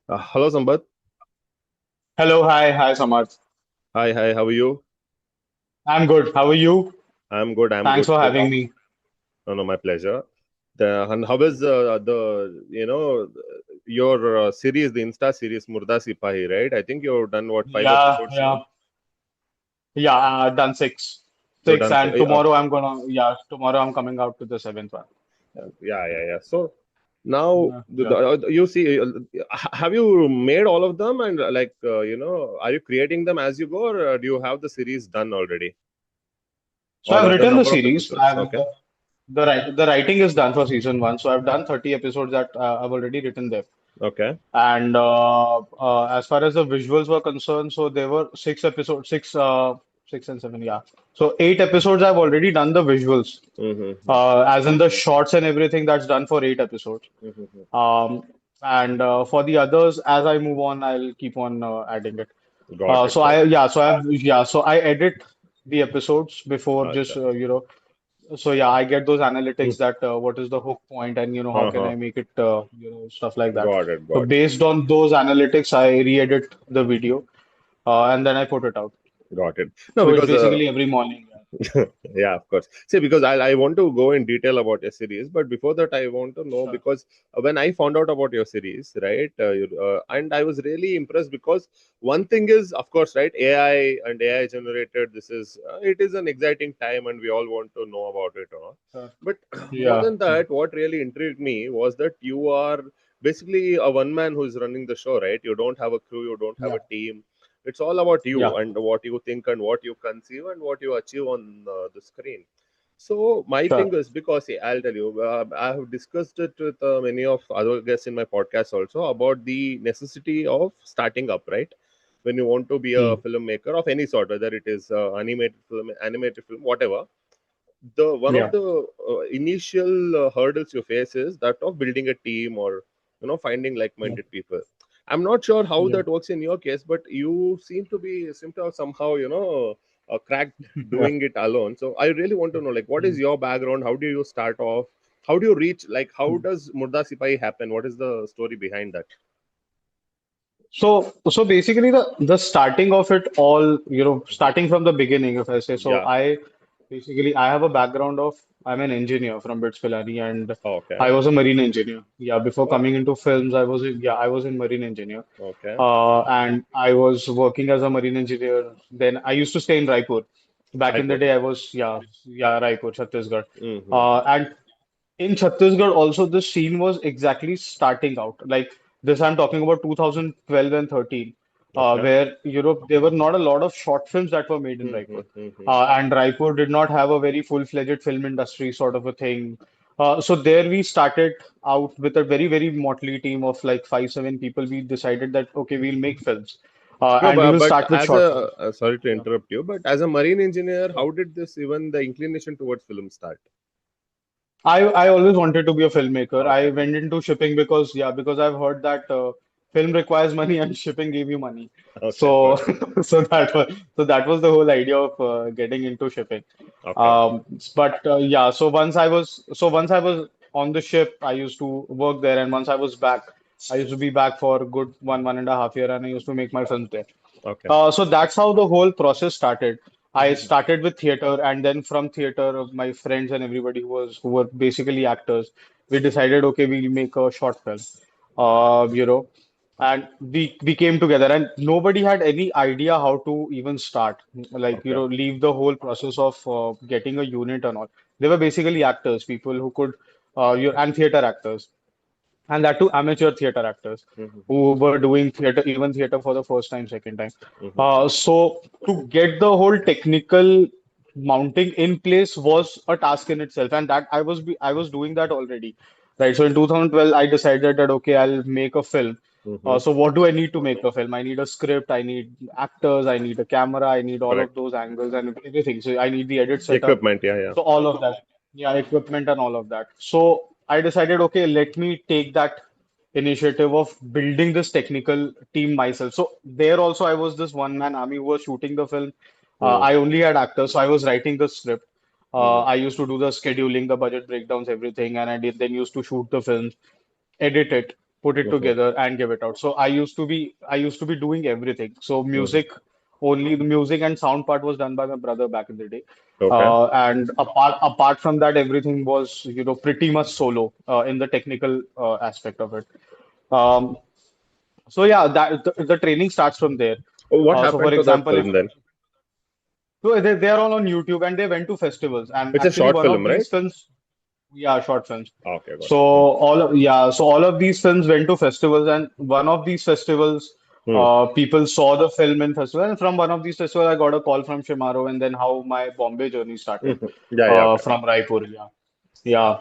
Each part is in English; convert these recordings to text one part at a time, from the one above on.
Hello, Sampat. Hello, hi, Samarth. Hi, how are you? I'm good. How are you? I'm good. I'm Thanks good. for So, having me. no, no, my pleasure. And how is your series, the Insta series, Murda Sipahi, right? I think you've done what, five Yeah, episodes yeah, now? yeah. Done six, You've six, done, and tomorrow I'm coming out to the seventh one. Yeah, yeah. So now, yeah. Yeah. you see, have you made all of them, and are you creating them as you go, or do you have the series done already? So All I've of the written the number of series. episodes? Okay, The writing is done for season one. So I've done 30 episodes that I've already written there. okay, And as far as the visuals were concerned, so there were six episodes, six and seven, yeah. So 8 episodes I've already done the visuals, mm-hmm. as in the shots and everything that's done for 8 episodes. Mm-hmm. Um, and for the others, as I move on, I'll keep on adding it. Got it, got it. So I edit the episodes before just Acha. So yeah, I get those analytics that what is the hook point and how can Uh-huh. I make it stuff like that. Got it, So got it, based on those analytics, I re-edit the video and then I put it out. got it. No, So it's because basically every morning. yeah, of course. See, because I want to go in detail about your series, but before that, I want to know Sure. because when I found out about your series, right, and I was really impressed because one thing is, of course, right, AI and AI generated. This is it is an exciting time, and we all want to know about it. Sure. But more Yeah. than that, what really intrigued me was that you are basically a one man who is running the show, right? You don't have a crew, you don't have Yeah. a team. It's all about Yeah. you and what you think and what you conceive and what you achieve on the screen. So my Sure. thing is because see, I'll tell you, I have discussed it with many of other guests in my podcast also about the necessity of starting up, right? When you want to be a Hmm. filmmaker of any sort, whether it is animated film, whatever, the one of Yeah. the initial hurdles you face is that of building a team or finding Yeah. like-minded people. I'm not sure how Yeah. that works in your case, but you seem to have somehow cracked Yeah. doing it alone. So I really want to know, like, what is Hmm. your background? How do you start off? How do you reach, like, how Hmm. does Murda Sipahi happen? What is the story behind that? So basically the starting of it all, Mhm. starting from the beginning, if I say so, Yeah. I have a background of I'm an engineer from BITS Pilani and Okay. I was a marine engineer. Yeah, before Wow. coming into films, I was in marine engineer. Okay. And I was working as a marine engineer. Then I used to stay in Raipur. Back in the Raipur. day, I was Raipur, Chhattisgarh. Mm-hmm. And in Chhattisgarh, also the scene was exactly starting out. Like this, I'm talking about 2012 and 13, Okay. where there were not a lot of short films that were made in Raipur, Mm-hmm. and Raipur did not have a very full-fledged film industry sort of a thing. So there we started out with a very motley team of like 5-7 people. We decided that okay, we'll make films, No, and we will but start with as short a films. sorry to Yeah. interrupt you, but as a marine engineer, how did this even the inclination towards film start? I always wanted to be a filmmaker. I Okay, went into shipping because I've heard that film requires money and shipping gave you money. okay, So got it. so that was the whole idea of getting into shipping. Okay, But yeah, so once I was on the ship, I used to work there, and once I was back, I used to be back for a good 1.5 year, and I used to make my films there. okay. So that's how the whole process started. I started with theater, and then from theater, my friends and everybody who were basically actors, we decided, okay, we'll make a short film. Uh, you know, and we came together, and nobody had any idea how to even start. Like, Okay. leave the whole process of getting a unit and all. They were basically actors, people who could, and theater actors and that too amateur theater actors Mm-hmm. who were doing theater, even theater for the first time, second time. Mm-hmm. So to get the whole technical mounting in place was a task in itself, and that I was doing that already, right? So in 2012, I decided that okay, I'll make a film. Mm-hmm. So what do I need to make a film? I need a script, I need actors, I need a camera, I need all of Correct. those angles and everything. So I need the edit setup. Equipment. Yeah, yeah. So all of that, yeah, equipment and all of that. So I decided, okay, let me take that initiative of building this technical team myself. So there also I was this one man army who was shooting the film. Mm-hmm. I only had actors, so I was writing the script. Mm-hmm. I used to do the scheduling, the budget breakdowns, everything, and I did then used to shoot the films, edit it. put it Mhm. together, and give it out. So I used to be doing everything. So Mhm. only the music and sound part was done by my brother back in the day. Okay. And apart from that, everything was, pretty much solo in the technical aspect of it. Um, so yeah, the training starts from there. What So for happened to that example, if film then? so they're all on YouTube and they went to festivals. And It's a actually, short one film, of right? these films, yeah, short films. Okay, got So it. Mm. all of these films went to festivals, and one of these festivals, Mm. people saw the film in festival. And from one of these festivals, I got a call from Shemaroo, and then how my Bombay journey started, Mhm. Yeah, yeah, okay. from Raipur. Yeah, yeah.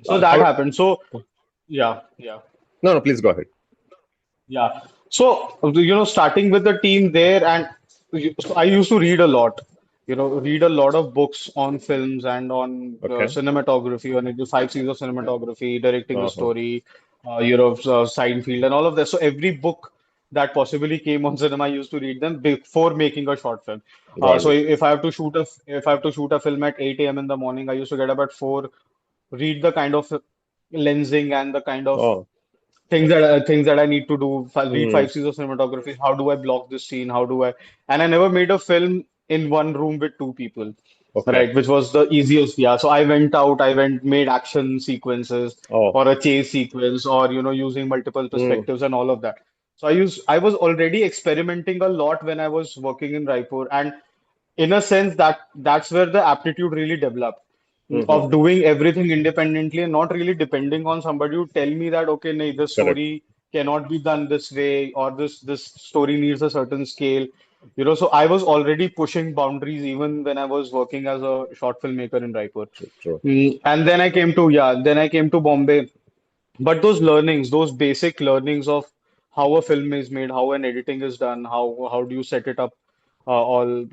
So that How? happened. So yeah, yeah. No, no, please go ahead. Yeah. So, starting with the team there, and so I used to read a lot, read a lot of books on films and on Okay. cinematography, on the 5 C's of cinematography, directing a Uh-huh. story, Seinfeld, and all of that. So, every book that possibly came on cinema, I used to read them before making a short film. Got So, it. if I have to shoot a film at 8 a.m. in the morning, I used to get up at 4, read the kind of lensing and the kind of Oh. things that I need to do. Read Mm. 5 C's of cinematography. How do I block this scene? How do I? And I never made a film in one room with two people, Okay. right? Which was the easiest. Yeah. So I went out. Made action sequences Oh. or a chase sequence, or using multiple Mm. perspectives and all of that. So I was already experimenting a lot when I was working in Raipur, and in a sense that's where the aptitude really developed, Mm-hmm. of doing everything independently and not really depending on somebody to tell me that, okay, no, this Correct. story cannot be done this way, or this story needs a certain scale. So I was already pushing boundaries even when I was working as a short filmmaker in Raipur. True. True. And then I came to Bombay. But those learnings, those basic learnings of how a film is made, how an editing is done, how do you set it up, all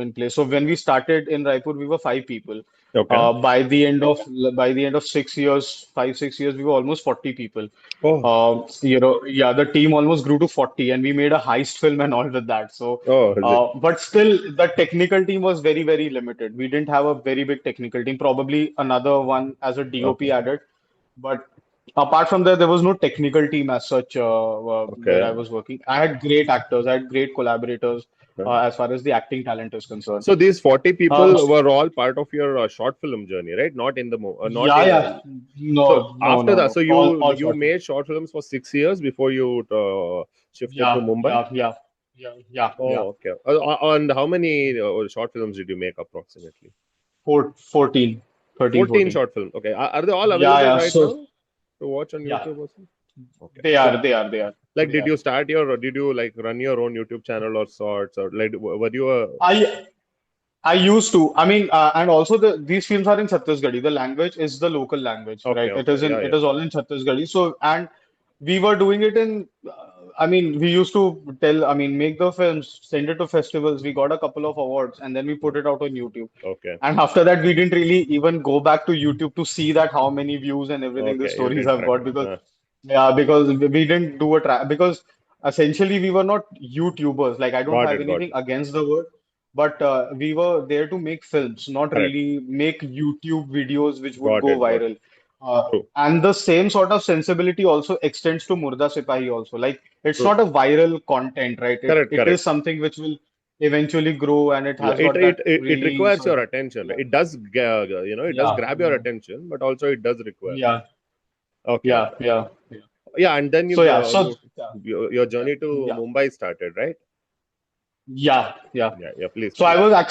in place. So when we started in Raipur, we were 5 people. Okay. By the end of 6 years, 5 6 years, we were almost 40 people. Oh. Yeah, the team almost grew to 40, and we made a heist film and all of that. So, Oh, is it? but still, the technical team was very, very limited. We didn't have a very big technical team. Probably another one as a DOP Okay. added, but apart from that, there was no technical team as such where I Okay. was working. I had great actors, I had great collaborators Okay. as far as the acting talent is concerned. So these 40 Um, people were all part of your short film journey, right? Not in the not yeah, in. yeah, So no, no, after no, that, no, so all you short. made short films for 6 years before you shifted to Yeah, Mumbai. yeah, yeah, yeah, yeah, yeah. Oh, okay. And how many short films did you make approximately? 14, 13, 14 14. short films. Okay. Are they all Yeah, available yeah. right So, now to watch on yeah, YouTube also? Okay. they So, are, they are, they are, like, they did are. you start your, or did you like run your own YouTube channel or sorts, or like, were you a. I I used to. I mean, and also these films are in Chhattisgarhi. The language is the local language, Okay, right? okay. Yeah, It yeah. is all in Chhattisgarhi. So, and we were doing it in. I mean, we used to make the films, send it to festivals. We got a couple of awards, and then we put it out on YouTube. Okay. And after that, we didn't really even go back to YouTube to see that how many views and everything the Okay. You stories didn't have track. got, because yeah, because we didn't do a track, because essentially we were not YouTubers. Like, I don't Got have it. Got anything it. against the word, but we were there to make films, not Correct. really make YouTube videos which would Got go it. Got it. viral. True. And the same sort of sensibility also extends to Murda Sipahi also. Like, it's True. not a viral content, right? Correct. It is Correct. something which will eventually grow, and it has got that It really requires sort your of, attention. yeah, It does, it does yeah, grab your attention, but also it does require. yeah, Okay. yeah, Okay. yeah, yeah. Yeah, and then So yeah, so you yeah, your yeah, journey to yeah, Mumbai started, right? yeah, yeah. Yeah. Yeah. Please. So Please. I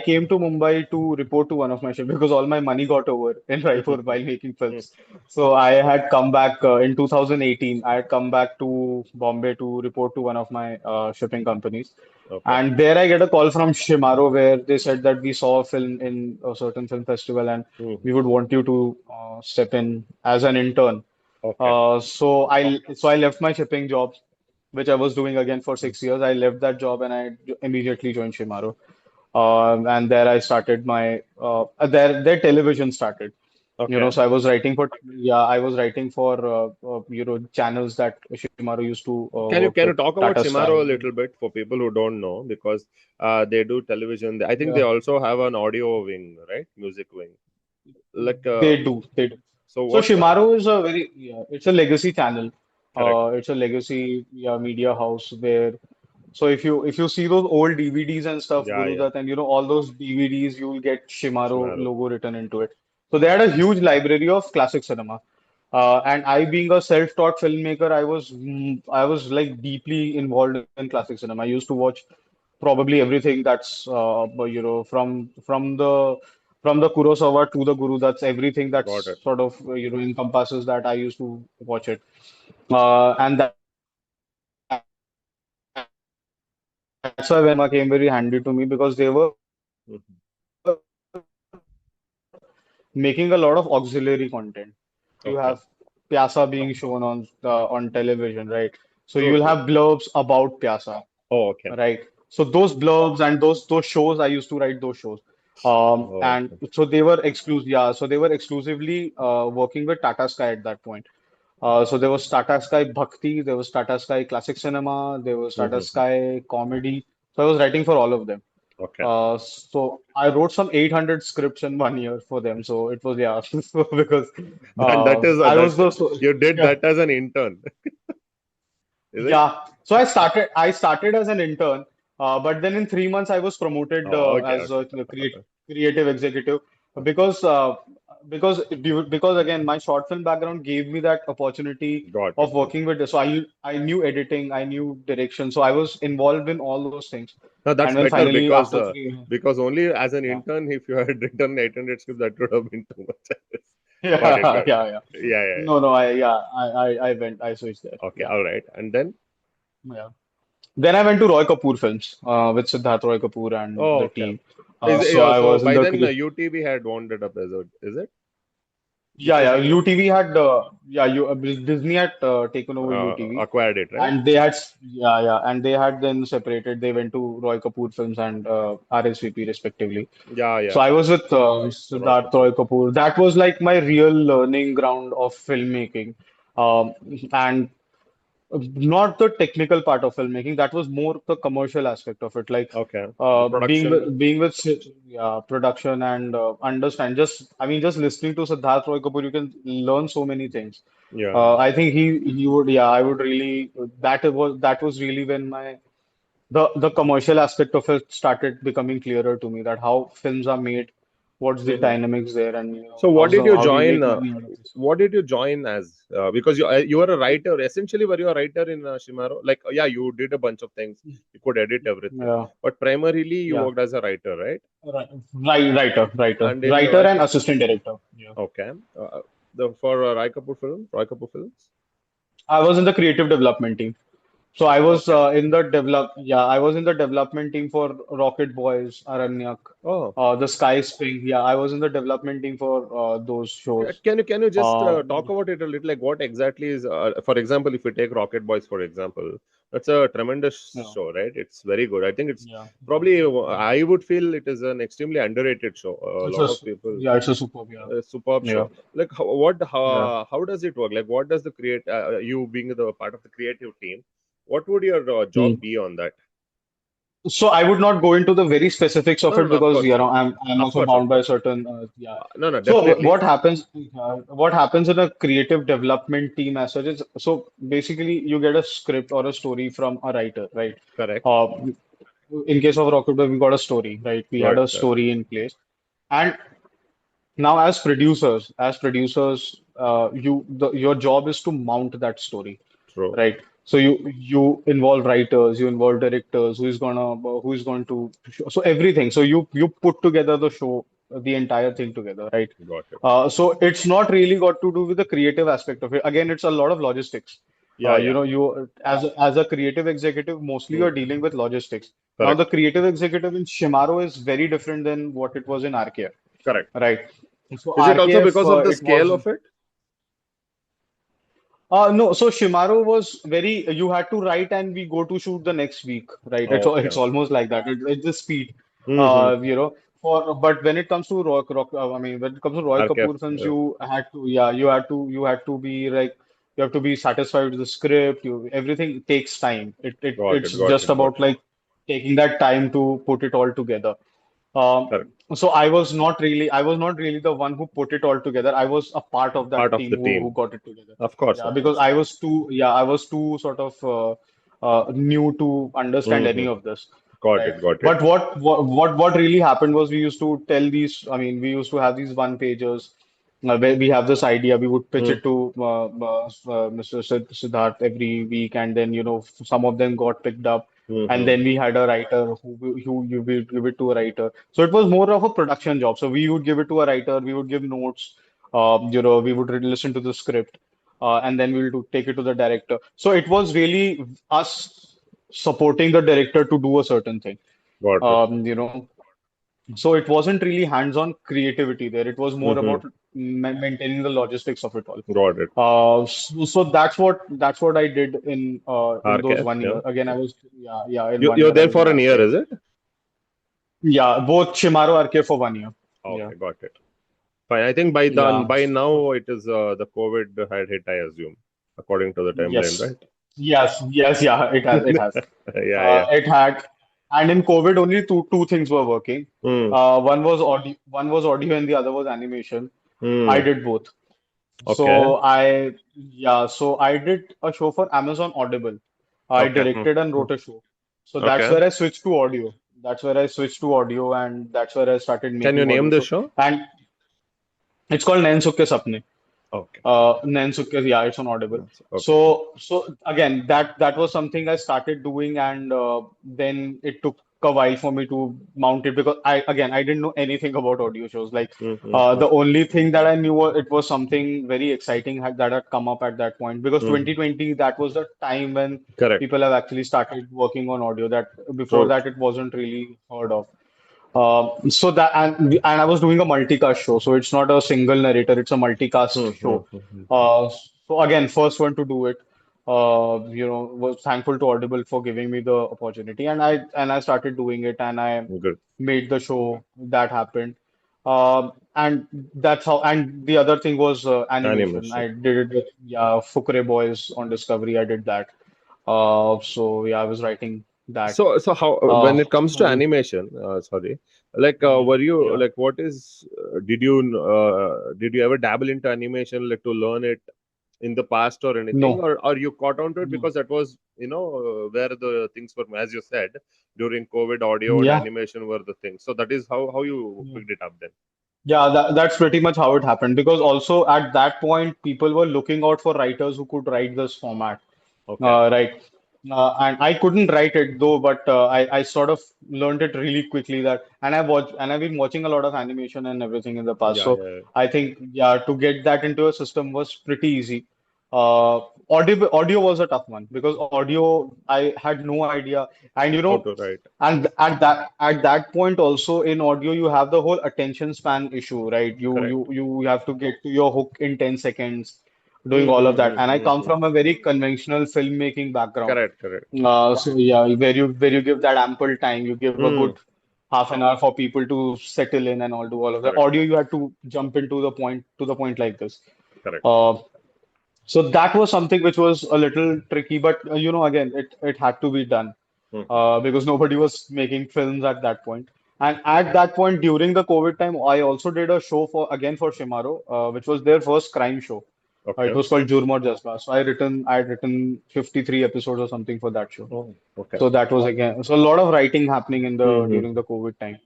came to Mumbai to report to one of my shifts because all my money got over in Raipur while making films. So I had come back in 2018. I had come back to Bombay to report to one of my shipping companies, Okay. and there I get a call from Shemaroo where they said that we saw a film in a certain film festival, and Mhm. we would want you to step in as an intern. Okay. So I left my shipping job, which I was doing again for 6 years. I left that job and I immediately joined Shemaroo. And there I started my their television started. Okay. So I was writing for channels that Shemaroo used to work Can with, you talk about Tata Shemaroo a Sky. little bit for people who don't know, because they do television. I think they Yeah, also have an audio wing, right? Music wing. Like they do. So So what? Shemaroo is a very, yeah, it's a legacy channel. Correct. It's a legacy, yeah, media house where, so if you see those old DVDs and stuff, Yeah, Guru yeah. Dutt, and all those DVDs, you will get Shemaroo Shemaroo. logo written into it. So they had a huge library of classic cinema. And I, being a self-taught filmmaker, I was like deeply involved in classic cinema. I used to watch probably everything that's from the Kurosawa to the Guru. That's everything Got that's it. sort of encompasses that. I used to watch it, and that's why when cinema came very handy to me because they were making a lot of auxiliary content. You have Mhm. Pyasa being shown on television, right? So you'll have Okay. blurbs about Pyasa, right? So those True, true. blurbs and those shows I used to Oh, write okay. those shows. And so they were Oh, okay. exclusively working with Tata Sky at that point. So there was Tata Sky Bhakti, there was Tata Sky Classic Cinema, there was Tata Mhm. Sky Comedy. So I was writing for all of them. Okay. So I wrote some 800 scripts in 1 year for them. So it was, yeah, so because And that is I that was the so, you did yeah. that as an intern, is it? Yeah, so I started as an intern, but then in 3 months I was promoted Oh, okay, as okay. a creative executive because because again my short film background gave me that opportunity Got it. of working with this. So I knew editing, I knew direction, so I was involved in all those things. No, And that's then better finally after three, because only as an yeah, intern, if you had written 800 scripts, that would have been too much. I guess. Got it, yeah, got it. yeah, yeah. Yeah, yeah, No, no, I switched there. yeah. Okay, Yeah, all right. And then, yeah. Then I went to Roy Kapoor Films with Siddharth Roy Kapoor and oh, the okay. team. So I So was in by the then UTV had wandered up as a, is it? yeah, Because yeah. UTV had Disney had taken over UTV, acquired it, right? and they had and they had then separated. They went to Roy Kapoor Films and RSVP respectively. Yeah, So yeah. I was with Roy Siddharth Kapoor. Roy Kapoor. That was like my real learning ground of filmmaking. Um, and not the technical part of filmmaking. That was more the commercial aspect of it, like Okay. The production. production and understand. Just I mean, just listening to Siddharth Roy Kapoor, you can learn so many things. Yeah. I think he would, yeah, I would really, that was really when the commercial aspect of it started becoming clearer to me, that how films are made, what's the Mhm. dynamics there, and So what did you how do you join? make money out of this. What did you join as? Because you were a writer. Essentially, were you a writer in Shimaro? Like, yeah, you did a bunch of things. You could edit everything, Yeah, but primarily you yeah. worked as a writer, right? Writer, And in writer Roy and Kapoor, assistant director. Yeah. okay, the for Roy Kapoor films. I was in the creative development team. So I was Okay. I was in the development team for Rocket Boys, Aranyak, Oh, The Sky Spring. Yeah, I was in the development team for those yeah, shows. can you just Uh, talk about it a little? Like, what exactly is, for example, if we take Rocket Boys, for example, that's a tremendous yeah, show, right? It's very good. I think it's yeah, yeah, probably, yeah. I would feel it is an extremely underrated show. A It's lot a of people, yeah, it's a superb. Yeah, a superb yeah, show. Like, yeah. how does it work? Like, what does the you being the part of the creative team, what would your Hmm. job be on that? So I would not go into the very specifics of No, no, it no, of because course, I'm of also course, of bound by course. certain yeah. No, no, So definitely what happens in a creative development team as such is, so basically you get a script or a story from a writer, right? correct. Uh, in case of Rocket Boy, we got a story, right? We had Right, a right. story in place, and now as producers, your job is to mount that story, True. right? So you involve writers, you involve directors, who is going to so everything. So you put together the show, the entire thing together, right? Got it. So it's not really got to do with the creative aspect of it. Again, it's a lot of logistics. Yeah, yeah. You as a creative executive, mostly you're Hmm. dealing with logistics. Now, the Correct. creative executive in Shimaro is very different than what it was in RKF, Correct. right? So Is it also RKF, because of the it scale was of it? no. So Shimaro was very. You had to write, and we go to shoot the next week, right? Oh, It's okay. almost like that. It's the speed, Mm-hmm. but when it comes to I mean, when it comes to Roy RKF. Kapoor films, you have to be satisfied with the script. Everything takes time. Got It's it. Got just it. Got about it. like taking that time to put it all together. Um, Correct. so I was not really the one who put it all together. I was a part of Part that of team the who team. got it together. Of course, Yeah, of because course. I was too sort of new to understand any Hmm. of this. Got Right. it. Got it. But what really happened was we used to tell these, I mean, we used to have these one pagers where we have this idea, we would pitch Hmm. it to Mr. Siddharth every week, and then, some of them got picked up, and Hmm. then we had a writer who you will give it to a writer. So it was more of a production job. So we would give it to a writer, we would give notes, we would listen to the script, and then we will take it to the director. So it was really us supporting the director to do a certain thing. Got it. Um, you know, so it wasn't really hands-on creativity there. It was more Hmm. about maintaining the logistics of it all. Got it. So that's what I did in those RKF. 1 year. Yeah. Again, I was yeah in one You're year I there was in for an year, RKF. is it? Yeah, both Shemaroo RKF for 1 year. Yeah. Okay. Got it. Fine. I think by then, Yeah. by now, it is the COVID had hit, I assume, according to the timeline, Yes. right? Yes, yeah, it has, it has. Yeah, yeah. It had, and in COVID only two things were working. Hmm. One was audio, and the other was animation. I Hmm. did both. Okay. So I did a show for Amazon Audible. I Okay. Hmm. directed and Hmm. wrote a show. So that's Okay. where I switched to audio. That's where I switched to audio, and that's where I started Can you making name audio the show. show? And it's called Nain Sukke Sapne. Okay. Nain Sukke, yeah, it's on Audible. Okay. So again, that was something I started doing, and then it took a while for me to mount it because I didn't know anything about audio shows. Like Mm-hmm. the only thing that I knew it was something very exciting that had come up at that point because Hmm. 2020 that was the time when Correct. people have actually started working on audio. That before True. that it wasn't really heard of. So that and I was doing a multicast show, so it's not a single narrator; it's a multicast show. Mm-hmm. So again, first one to do it. Was thankful to Audible for giving me the opportunity, and I started doing it, and I Good. made the show that happened. And that's how. And the other thing was animation. Animation. I did it with Fukre Boys on Discovery. I did that. So yeah, I was writing that. So how Uh, when it comes to um, animation, sorry, like yeah, were you yeah. like what is did you ever dabble into animation like to learn it in the past or anything, No, or you caught on to it no. because that was where the things were, as you said, during COVID, audio and Yeah. animation were the things. So that is how you Yeah, picked it up then. that's pretty much how it happened because also at that point, people were looking out for writers who could write this format. Okay. Right. And I couldn't write it though, but I sort of learned it really quickly and I've been watching a lot of animation and everything in the past. Yeah, So yeah. I think, yeah, to get that into a system was pretty easy. Audio was a tough one because audio, I had no idea. And How to write. and at that point also in audio, you have the whole attention span issue, right? You Correct. you you have to get to your hook in 10 seconds doing all of that. And I come Mm-hmm. from a very conventional filmmaking background. Correct, correct. So yeah, where you give that ample time, you give a Hmm. good half an hour for people to settle in and all do all of that. Correct, Audio, you had to jump into the point like this. correct. Uh, so that was something which was a little tricky, but again, it had to be done Hmm. because nobody was making films at that point. And at that point, during the COVID time, I also did a show for Shemaroo, which was their first crime show. It Okay. was called Jurm Aur Jazba. So I had written 53 episodes or something for that show. Oh, okay. So that was again, so a lot of writing happening in the during Mm-hmm. the COVID time.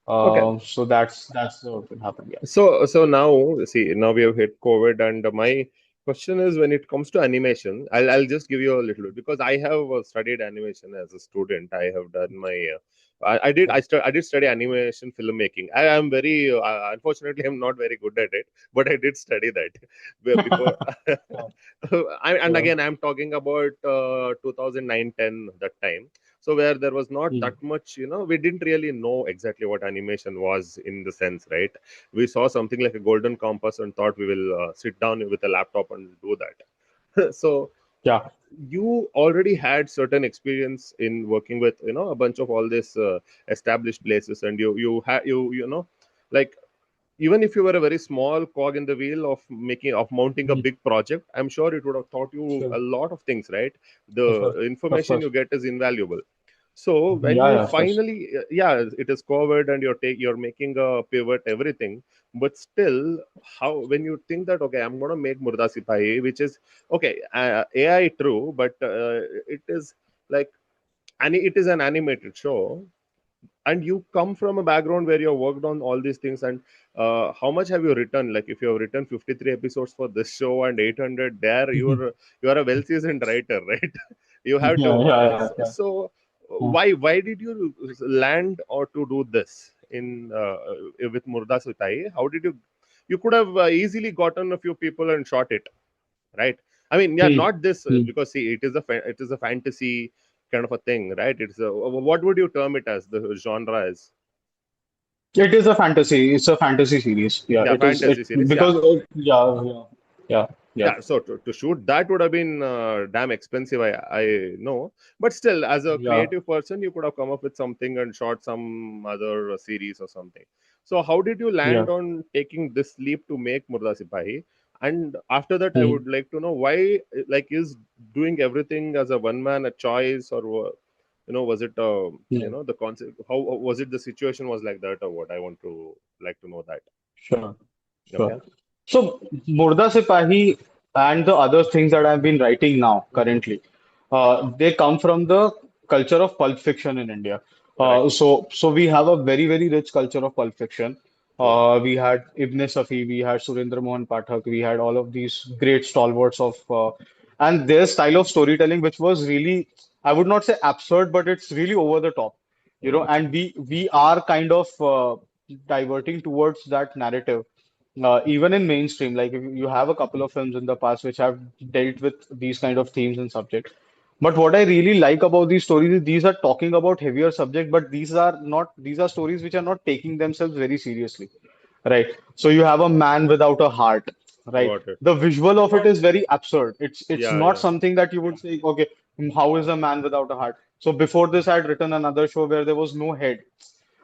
Okay. So that's what happened. Yeah. So now, see, now we have hit COVID, and my question is, when it comes to animation, I'll just give you a little bit because I have studied animation as a student. I have done my I did study animation filmmaking. I am very unfortunately I'm not very good at it, but I did study that before. Yeah. And Yeah. again, I'm talking about 2009-10 that time. So where there was not Hmm. that much, we didn't really know exactly what animation was in the sense, right? We saw something like a golden compass and thought we will sit down with a laptop and do that. So Yeah. you already had certain experience in working with a bunch of all this established places, and you had like even if you were a very small cog in the wheel of mounting a Hmm. big project, I'm sure it would have taught you Sure. a lot of things, right? Of The course. Of information course. you get is invaluable. So when Yeah, you yeah, of course. finally, yeah, it is COVID and you're making a pivot, everything, but still, how when you think that okay, I'm gonna make Murda Sipahi, which is okay, AI true, but it is like, and it is an animated show, and you come from a background where you have worked on all these things, and how much have you written? Like if you have written 53 episodes for this show and 800 there, you're a well seasoned writer, right? You have to Yeah, yeah, yeah, so yeah. why did you land or to do this in with Murda Sipahi? How did you could have easily gotten a few people and shot it, right? I mean, yeah, Hmm. not this Hmm. because see, it is a fantasy kind of a thing, right? It's a, what would you term it as? The genre is, It is a fantasy. It's a fantasy series. Yeah, yeah, it is. It fantasy series, yeah. because yeah, yeah, yeah, yeah, Yeah, so to shoot that would have been damn expensive. I know, but still, as a yeah. creative person, you could have come up with something and shot some other series or something. So, how did you Yeah. land on taking this leap to make Murda Sipahi? And after that, I Hmm. would like to know why, like, is doing everything as a one man a choice, or was it, Yeah. the concept? How was it? The situation was like that, or what? I want to like to know that. Sure. Sure. Okay. So, Murda Sipahi and the other things that I've been writing now Hmm. currently, they come from the culture of pulp fiction in India. Right. So we have a very, very rich culture of pulp fiction. True. We had Ibn Safi, we had Surendra Mohan Pathak, we had all of these great stalwarts of, and their style of storytelling, which was really, I would not say absurd, but it's really over the top, Hmm. and we are kind of diverting towards that narrative even in mainstream, like if you have a couple of films in the past which have dealt with these kind of themes and subjects. But what I really like about these stories is these are talking about heavier subject, but these are stories which are not taking themselves very seriously. Right. So you have a man without a heart, right? Got it. The visual of it is very absurd. It's Yeah, not yeah. something that you would say, okay, how is a man without a heart? So before this, I had written another show where there was no head.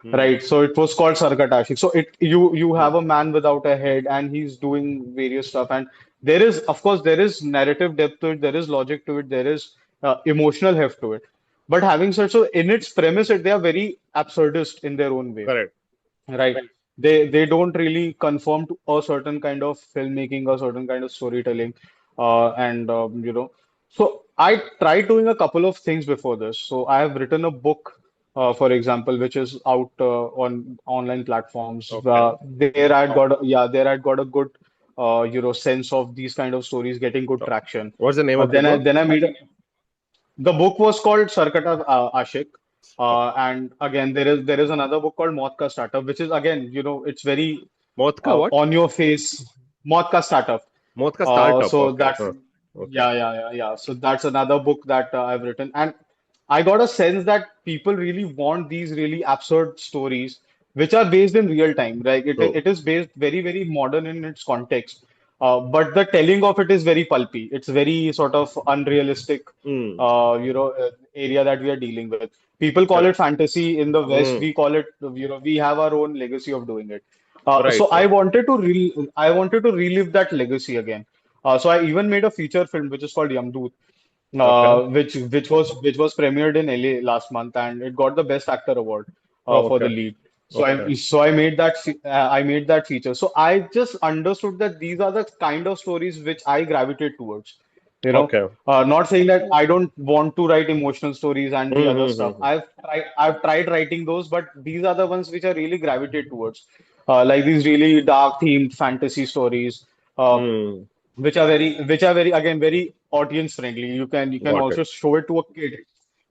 Hmm. Right, so it was called Sarkatashi. So you Hmm. have a man without a head, and he's doing various stuff. And there is, of course, there is narrative depth to it, there is logic to it, there is emotional heft to it. But having said so, in its premise, they are very absurdist in their own way. Correct. Right. They don't really conform to a certain kind of filmmaking, a certain kind of storytelling, and So I tried doing a couple of things before this. So I have written a book, for example, which is out on online platforms. Okay. There I'd got a good sense of these kind of stories getting good So, traction. what's the name Uh, of the then I book? then I made a, the book was called Sarkata Ashik. Okay. And again, there is another book called Maut Ka Startup, which is again, it's very Motka what? on your face. Maut Ka Startup. Motka startup. So Okay. that's Huh. Okay. yeah. So that's another book that I've written, and I got a sense that people really want these really absurd stories, which are based in real time. Like True. it is based very, very modern in its context, but the telling of it is very pulpy. It's very sort of unrealistic, Hmm. area that we are dealing with. People call Correct. it fantasy in the West. Hmm. We call it, we have our own legacy of doing it. Right. So Right. I wanted to relive that legacy again. So I even made a feature film which is called Yamdoot, Okay. which was premiered in LA last month, and it got the Best Actor award Oh, for the okay. lead. So Okay. I made that feature. So I just understood that these are the kind of stories which I gravitate towards. Okay. Not saying that I don't want to write emotional stories and the Hmm. other Hmm. stuff. Hmm. I've tried writing those, but these are the ones which I really gravitate towards. Like these really dark themed fantasy stories. Uh, Hmm. which are very again very audience friendly. You can Got it. also show it to a kid.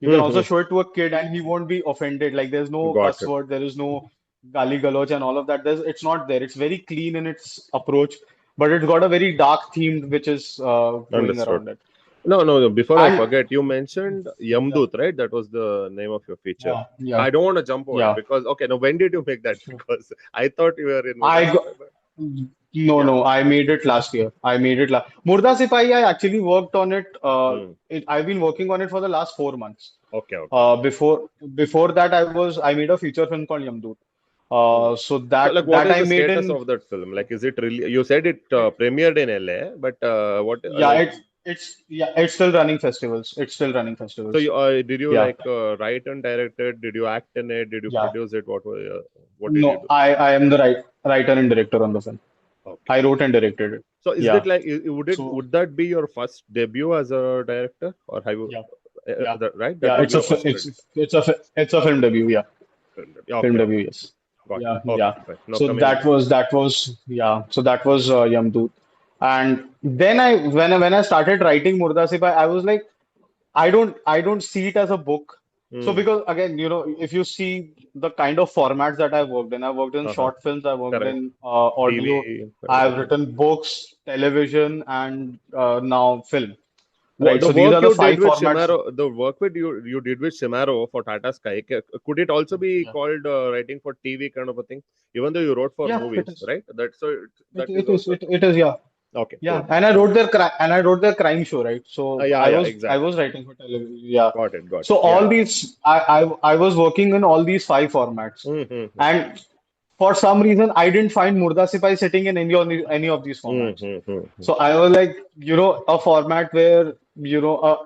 You can Hmm. also Hmm. show it to a kid and he won't be offended. Like there's no Got cuss it. word, there is no gali galoch and all of that. It's not there. It's very clean in its approach, but it's got a very dark theme which is going Understood. around it. No, no, no. Before I And forget, you mentioned yeah, Yamdut, right? That was the name of your feature. yeah, I yeah, don't want to jump over it yeah. because, okay, now when did you make that? Sure. Because I thought you were in Murda I got, Sipahi, but no, yeah. no, I made it last year. I made it last. Murda Sipahi, I actually worked on it. Hmm. I've been working on it for the last 4 months. Okay, okay. Before that, I made a feature film called Yamdoot. Hmm. So So, that like, what that is I the made status in of that film? Like, is it really? You said it premiered in LA, but what? yeah Like, it. it's still running festivals. It's still running So festivals. you did you Yeah, like write and direct it? Did you act in it? Did you yeah. produce it? What did you No, do? I am the writer and director on the film. Okay. I wrote and directed it. So is Yeah. it like So would that be your first debut as a director, or have you yeah, yeah, right? That yeah. would be your first film. It's a film debut. Yeah, Film debut. Okay, film okay, debut. Yes. got it. Yeah, Okay, yeah. fine. Now So coming. that was Yamdut. And then when I started writing Murda Sipahi, I was like, I don't see it as a book. So Hmm. because again, if you see the kind of formats that I've worked in Uh-huh. short films, I've worked Correct. in audio, TV, I've everything. written books, television, and now film. Right. The So these work are the you did five with formats. Shemaroo, the work with you did with Shemaroo for Tata Sky, could it also be Yeah. called writing for TV kind of a thing? Even though you wrote for Yeah, it movies, is. right? That is also It is. Yeah. okay. Yeah, Cool. and I wrote their crime show, right? So Yeah, yeah, I exactly. was writing for television. Yeah. Got it. Got So it. all Yeah. these I was working in all these five formats. Mm-hmm. And for some reason I didn't find Murda Sipahi sitting in any of these formats. Mm-hmm. So I was like, a format where,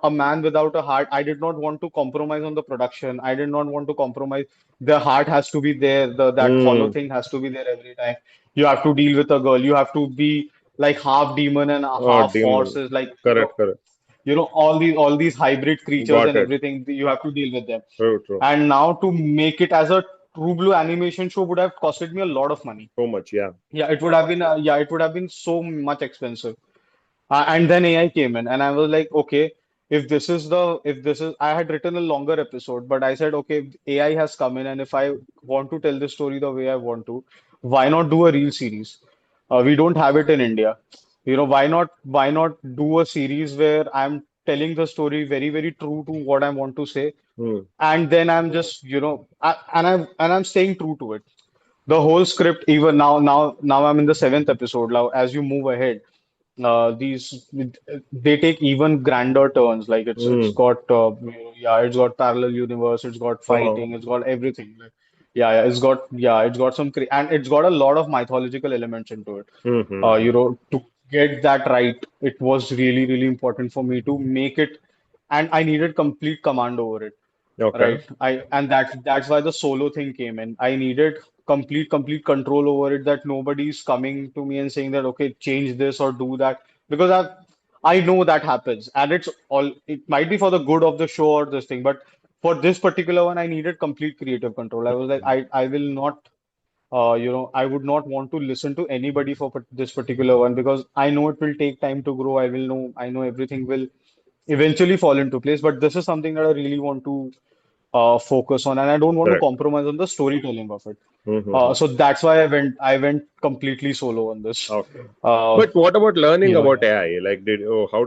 a man without a heart. I did not want to compromise on the production. I did not want to compromise. The heart has to be there. That hollow Mm. thing has to be there every time. You have to deal with a girl. You have to be like half demon and Oh, half demon. horses. Like, Correct. Correct. all these hybrid creatures Got and it. everything. You have to deal with them. True. True. And now to make it as a true blue animation show would have costed me a lot of money. So much. Yeah. It would have been so much expensive. And then AI came in, and I was like, okay, if this is, I had written a longer episode, but I said, okay, AI has come in, and if I want to tell the story the way I want to, why not do a real series? We don't have it in India. Why not do a series where I'm telling the story very, very true to what I want to say, Mm. and then I'm just, and I'm staying true to it. The whole script, even now I'm in the seventh episode. Now, as you move ahead, these they take even grander turns. Like it's Mm. got it's got parallel universe, it's got Oh. fighting, it's got everything. Like, it's got some and it's got a lot of mythological elements into it. Mm-hmm. To get that right, it was really, really important for me to make it, and I needed complete command over it. Okay. Right. And that's why the solo thing came in. I needed complete control over it, that nobody's coming to me and saying that, okay, change this or do that. Because I know that happens. And it might be for the good of the show or this thing, but for this particular one, I needed complete creative control. I was like, I will not I would not want to listen to anybody for this particular one, because I know it will take time to grow. I know everything will eventually fall into place, but this is something that I really want to focus on, and I don't want to Correct. compromise on the storytelling of it. Mm-hmm. So that's why I went completely solo on this. Okay. Uh, But what about learning about yeah. AI? Like, how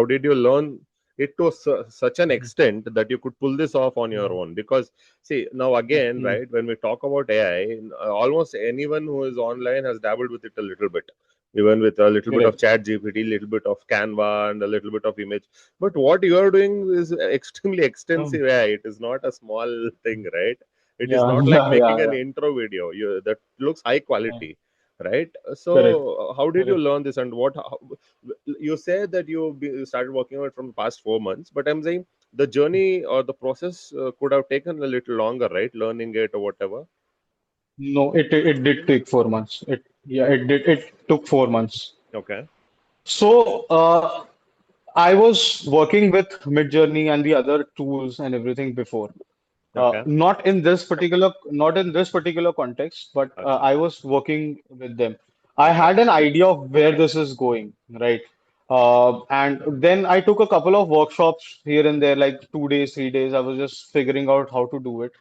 did you learn it to such an extent that you could pull this off on your Mhm. own? Because see, now again, Mhm. right, when we talk about AI, almost anyone who is online has dabbled with it a little bit, even with a little bit of Correct. Chat GPT, little bit of Canva, and a little bit of image. But what you are doing is extremely Um, extensive AI. It is not a small thing, right? It is yeah, not like making an yeah. intro video. That looks high Yeah. quality, right? Correct. So how did you Correct. learn this, and you said that started working on it from the past 4 months, but I'm saying the journey or the process could have taken a little longer, right? Learning it or whatever. No, it did take 4 months. It took 4 months. Okay. So I was working with Midjourney and the other tools and everything before. Okay. Not in this particular context, but Gotcha. I was working with them. I Okay. had an idea of where this is going, right? And then I took a couple of workshops here and there, like 2 days, 3 days. I was just figuring out how to do it.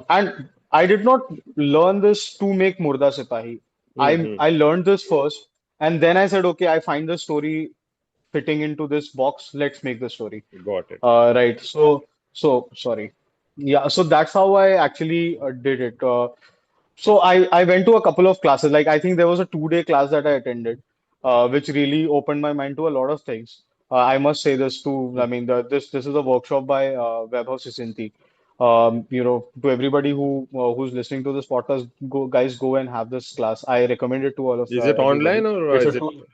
And I did not learn this to make Murda Sipahi. Mm-hmm. I learned this first, and then I said, okay, I find the story fitting into this box. Let's make the story. Got it. Right. Sorry. Yeah. So that's how I actually did it. So I went to a couple of classes. Like I think there was a 2 day class that I attended, which really opened my mind to a lot of things. I must say this too. I mean, this is a workshop by Vaibhav Sisinti. To everybody who's listening to this podcast, go guys, go and have this class. I recommend it to all of Is it online everybody. or It's a is it? two.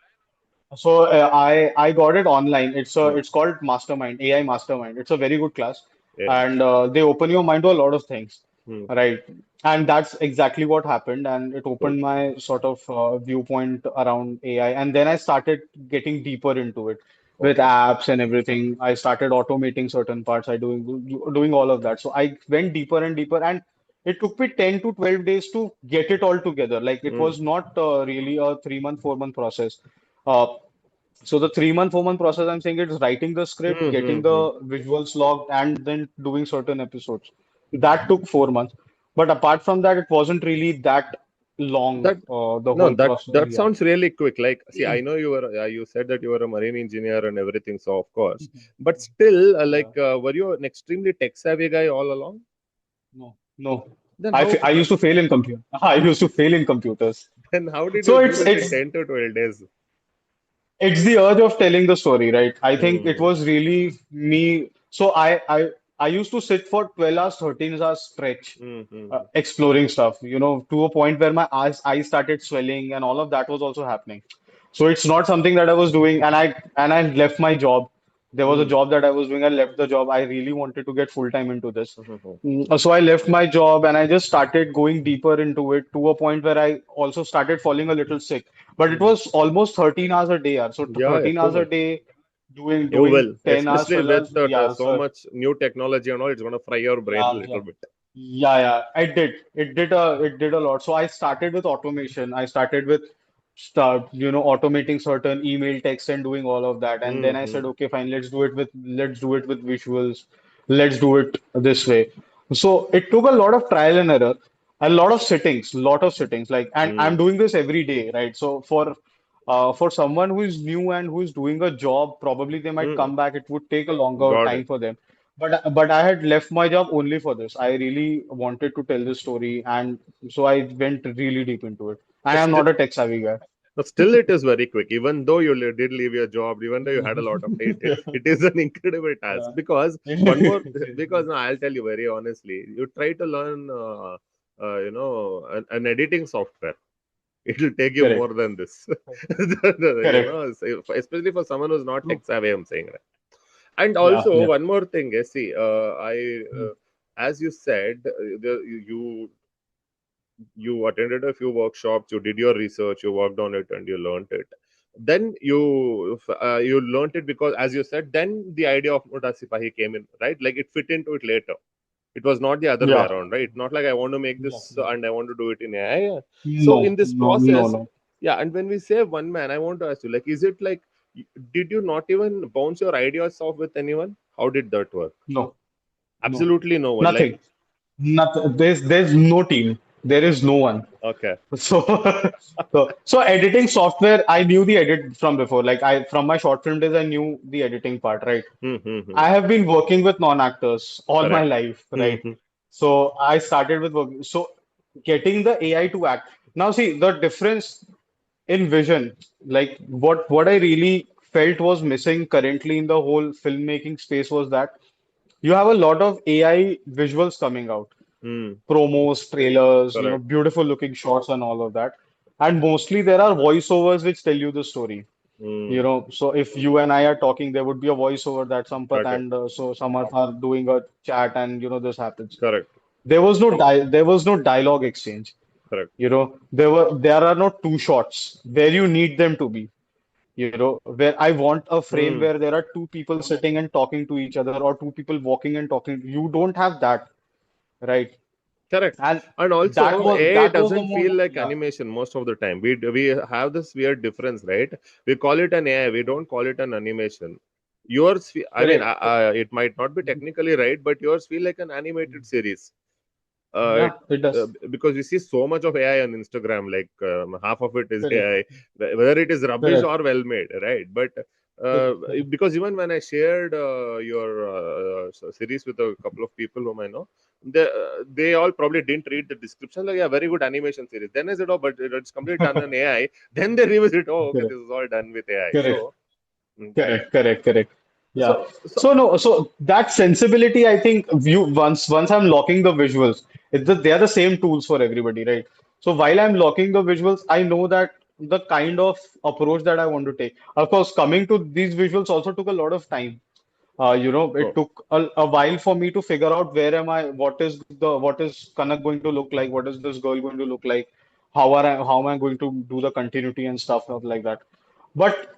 I got it online. Hmm. It's called Mastermind, AI Mastermind. It's a very good class, Yeah. and they open your mind to a lot of things, Hmm. right? And that's exactly what happened, and it Cool. opened my sort of viewpoint around AI. And then I started getting deeper into it with Okay. apps and everything. I started automating certain parts. I doing all of that. So I went deeper and deeper, and it took me 10 to 12 days to get it all together. Like it Hmm. was not really a 3 month, 4 month process. Uh, so the 3 month, 4 month process, I'm saying it's writing the script, Hmm. Hmm. getting Hmm. the visuals logged, and then doing certain episodes. That took 4 months. But apart from that, it wasn't really that long, That the no, whole that process. that Yeah. sounds really quick. Like, see, I know you said that you were a marine engineer and everything, so of course, but still, Yeah. were you an extremely tech savvy guy all along? No, no. Then how I used to fail in computer. I used to fail in computers. then how did So you do it in it's 10 to 12 days? it's the urge of telling the story, right? I think it Hmm. was really me. So I used to sit for 12 hours, 13 hours stretch, Hmm. Hmm. exploring stuff, to a point where my eyes started swelling and all of that was also happening. So it's not something that I was doing, and I left my job. There was a Hmm. job that I was doing. I left the job. I really wanted to get full time into this. Hmm. Hmm. So I left my job and I just started going deeper into it to a point where I also started falling a little sick. But it Hmm. was almost 13 hours a day, yaar. So Yeah, yeah, 13 too hours a much. day You doing will, 10 hours, especially 12 with hours. Yeah, so so much new technology and all, it's gonna fry your brain a yeah, yeah. little bit. Yeah, yeah, I did. It did a lot. So I started with automation. I started with automating certain email text and doing all of that. And then I Hmm. said, okay, fine, let's do it with visuals. Let's do it this way. So it took a lot of trial and error, a lot of sittings. Like, and I'm Hmm. doing this every day, right? So for someone who is new and who is doing a job, probably they might Hmm. come back. It would take a longer Got time it. for them. But I had left my job only for this. I really wanted to tell this story, and so I went really deep into it. And But I'm still, not a tech savvy guy. but still, it is very quick. Even though you did leave your job, even though you had a lot of it is an incredible task. Yeah. Because one more, because no, I'll tell you very honestly, you try to learn, an editing software. It will take you more Correct. than this. Correct. Especially for someone who's not tech True. savvy, I'm saying, right? And Yeah. also Yeah. one more thing, see, Mm. as you said, you attended a few workshops, you did your research, you worked on it, and you learned it. Then you learned it because, as you said, then the idea of Murda Sipahi came in, right? Like it fit into it later. It was not the other way Yeah. around, right? Not like I want to make Yeah. this Yeah. and I want to do it in AI. Yeah. So No. in this No. No. process, No. yeah. And when we say one man, I want to ask you, like, is it like, did you not even bounce your ideas off with anyone? How did that work? No. No. Absolutely no one. Like, Nothing. Nothing. There's no team. There is no one. okay. So, so editing software, I knew the edit from before. Like from my short film days, I knew the editing part, right? Hmm, hmm, hmm. I have been working with non-actors all my Correct. life, Hmm, right? hmm, So I started with work. So getting the AI to act. Now see the difference in vision, like what I really felt was missing currently in the whole filmmaking space was that you have a lot of AI visuals coming out, hmm. promos, trailers, Correct. beautiful looking shots and all of that. And mostly there are voiceovers which tell you the story. Hmm. So if you and I are talking, there would be a voiceover that Sampat Got it. and so Samarth are doing a chat, and this happens. Correct. There was no dialogue exchange. Correct. There are no two shots where you need them to be. Where I want a frame Hmm. where there are two people sitting and talking to each other, or two people walking and talking. You don't have that, right? Correct. And And also, AI that was the doesn't feel moment. like Yeah, animation most of the time. We have this weird difference, right? We call it an AI. We don't call it an animation. Yours, I mean, correct. it might not be technically right, but yours feel like an animated series. Yeah, it does. Because we see so much of AI on Instagram, like half of it is Correct. AI, whether it is rubbish Correct. or well made, right? But uh, Correct. Correct. because even when I shared your series with a couple of people whom I know, they all probably didn't read the description. Like, yeah, very good animation series. Then I said, oh, but it's completely done on AI. Then they revisit, oh, okay, this Correct. is all done with AI. Correct. So that. Correct. Correct. Correct. Yeah. So So no, so that sensibility, I think you once I'm locking the visuals, they are the same tools for everybody, right? So while I'm locking the visuals, I know that. the kind of approach that I want to take. Of course, coming to these visuals also took a lot of time. It Oh. took a while for me to figure out where am I, what is Kanak going to look like, what is this girl going to look like, how am I going to do the continuity and stuff like that. But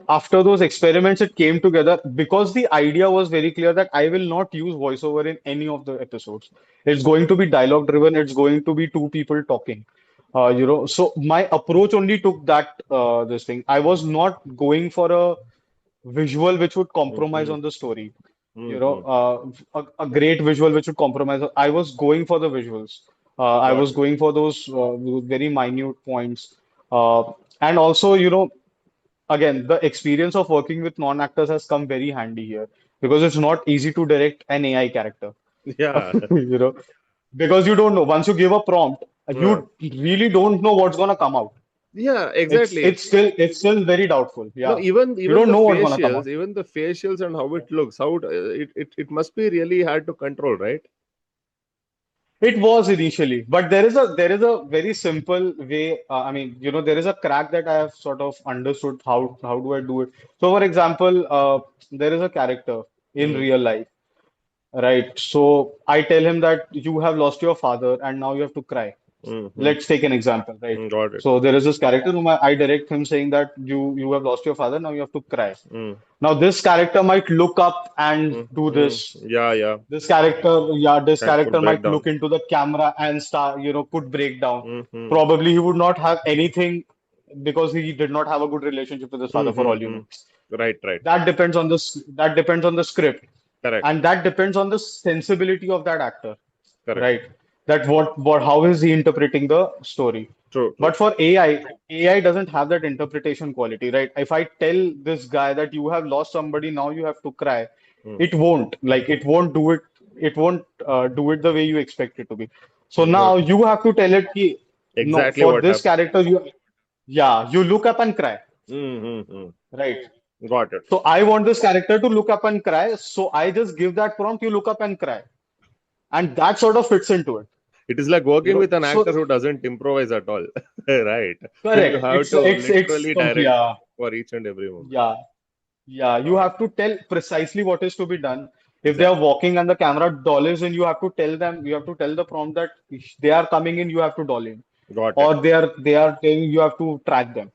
after those experiments, it came together because the idea was very clear that I will not use voiceover in any of the episodes. It's going to be dialogue driven. It's going to be two people talking. So my approach only took that this thing. I was not going for a visual which would compromise Mm-hmm. on the story. Mm-hmm. A great visual which would compromise. I was going for the visuals. I Got was it. going for those very minute points. And also, again, the experience of working with non-actors has come very handy here because it's not easy to direct an AI character. Yeah. You know, because you don't know. Once you give a prompt, Uh, you really don't know what's gonna come out. yeah, It's exactly. it's still it's still very doubtful. No, Yeah. You even don't the know what's gonna come out. facials, even the facials and how it looks, it must be really hard to control, right? It was initially, but there is a very simple way. There is a crack that I have sort of understood how do I do it. So, for example, there is a character in Mm, real life, right? So I tell him that you have lost your father and now you have to cry. mm, mm, Let's take an example, right? got it. So there is this character whom I direct him saying that you have lost your father, now you have to cry. Mm, Now this character might look up and mm, do mm, this. yeah, yeah. This Can put character back might down. look into the camera and start, could break down. Mm, mm, Probably he would not have anything because he did not have a good relationship with his mm, father, for mm, all you know. mm. Right, right. That depends on the script, Correct, and that depends on the sensibility of that actor, correct. right? That what how is he interpreting the story? True, true. But for AI doesn't have that interpretation quality, right? If I tell this guy that you have lost somebody, now you have to cry, Mm, it won't do it. It won't do it the way you expect it to be. So got now you have to tell it, ki, no, exactly for what this happened. character, you look up and cry, Mm, mm, mm. right? Got it. So I want this character to look up and cry. So I just give that prompt, you look up and cry. And that sort of fits into it. It is like working with an So actor who doesn't improvise at all, right? Whom you correct. have It's to it's it's literally direct yeah, for each and every moment. yeah, yeah. You Got it. have to tell precisely what is to be done. If they are Exactly. walking and the camera dollies in, you have to tell the prompt that they are coming in, you have to doll in. Got it. Or they are telling you have to track them.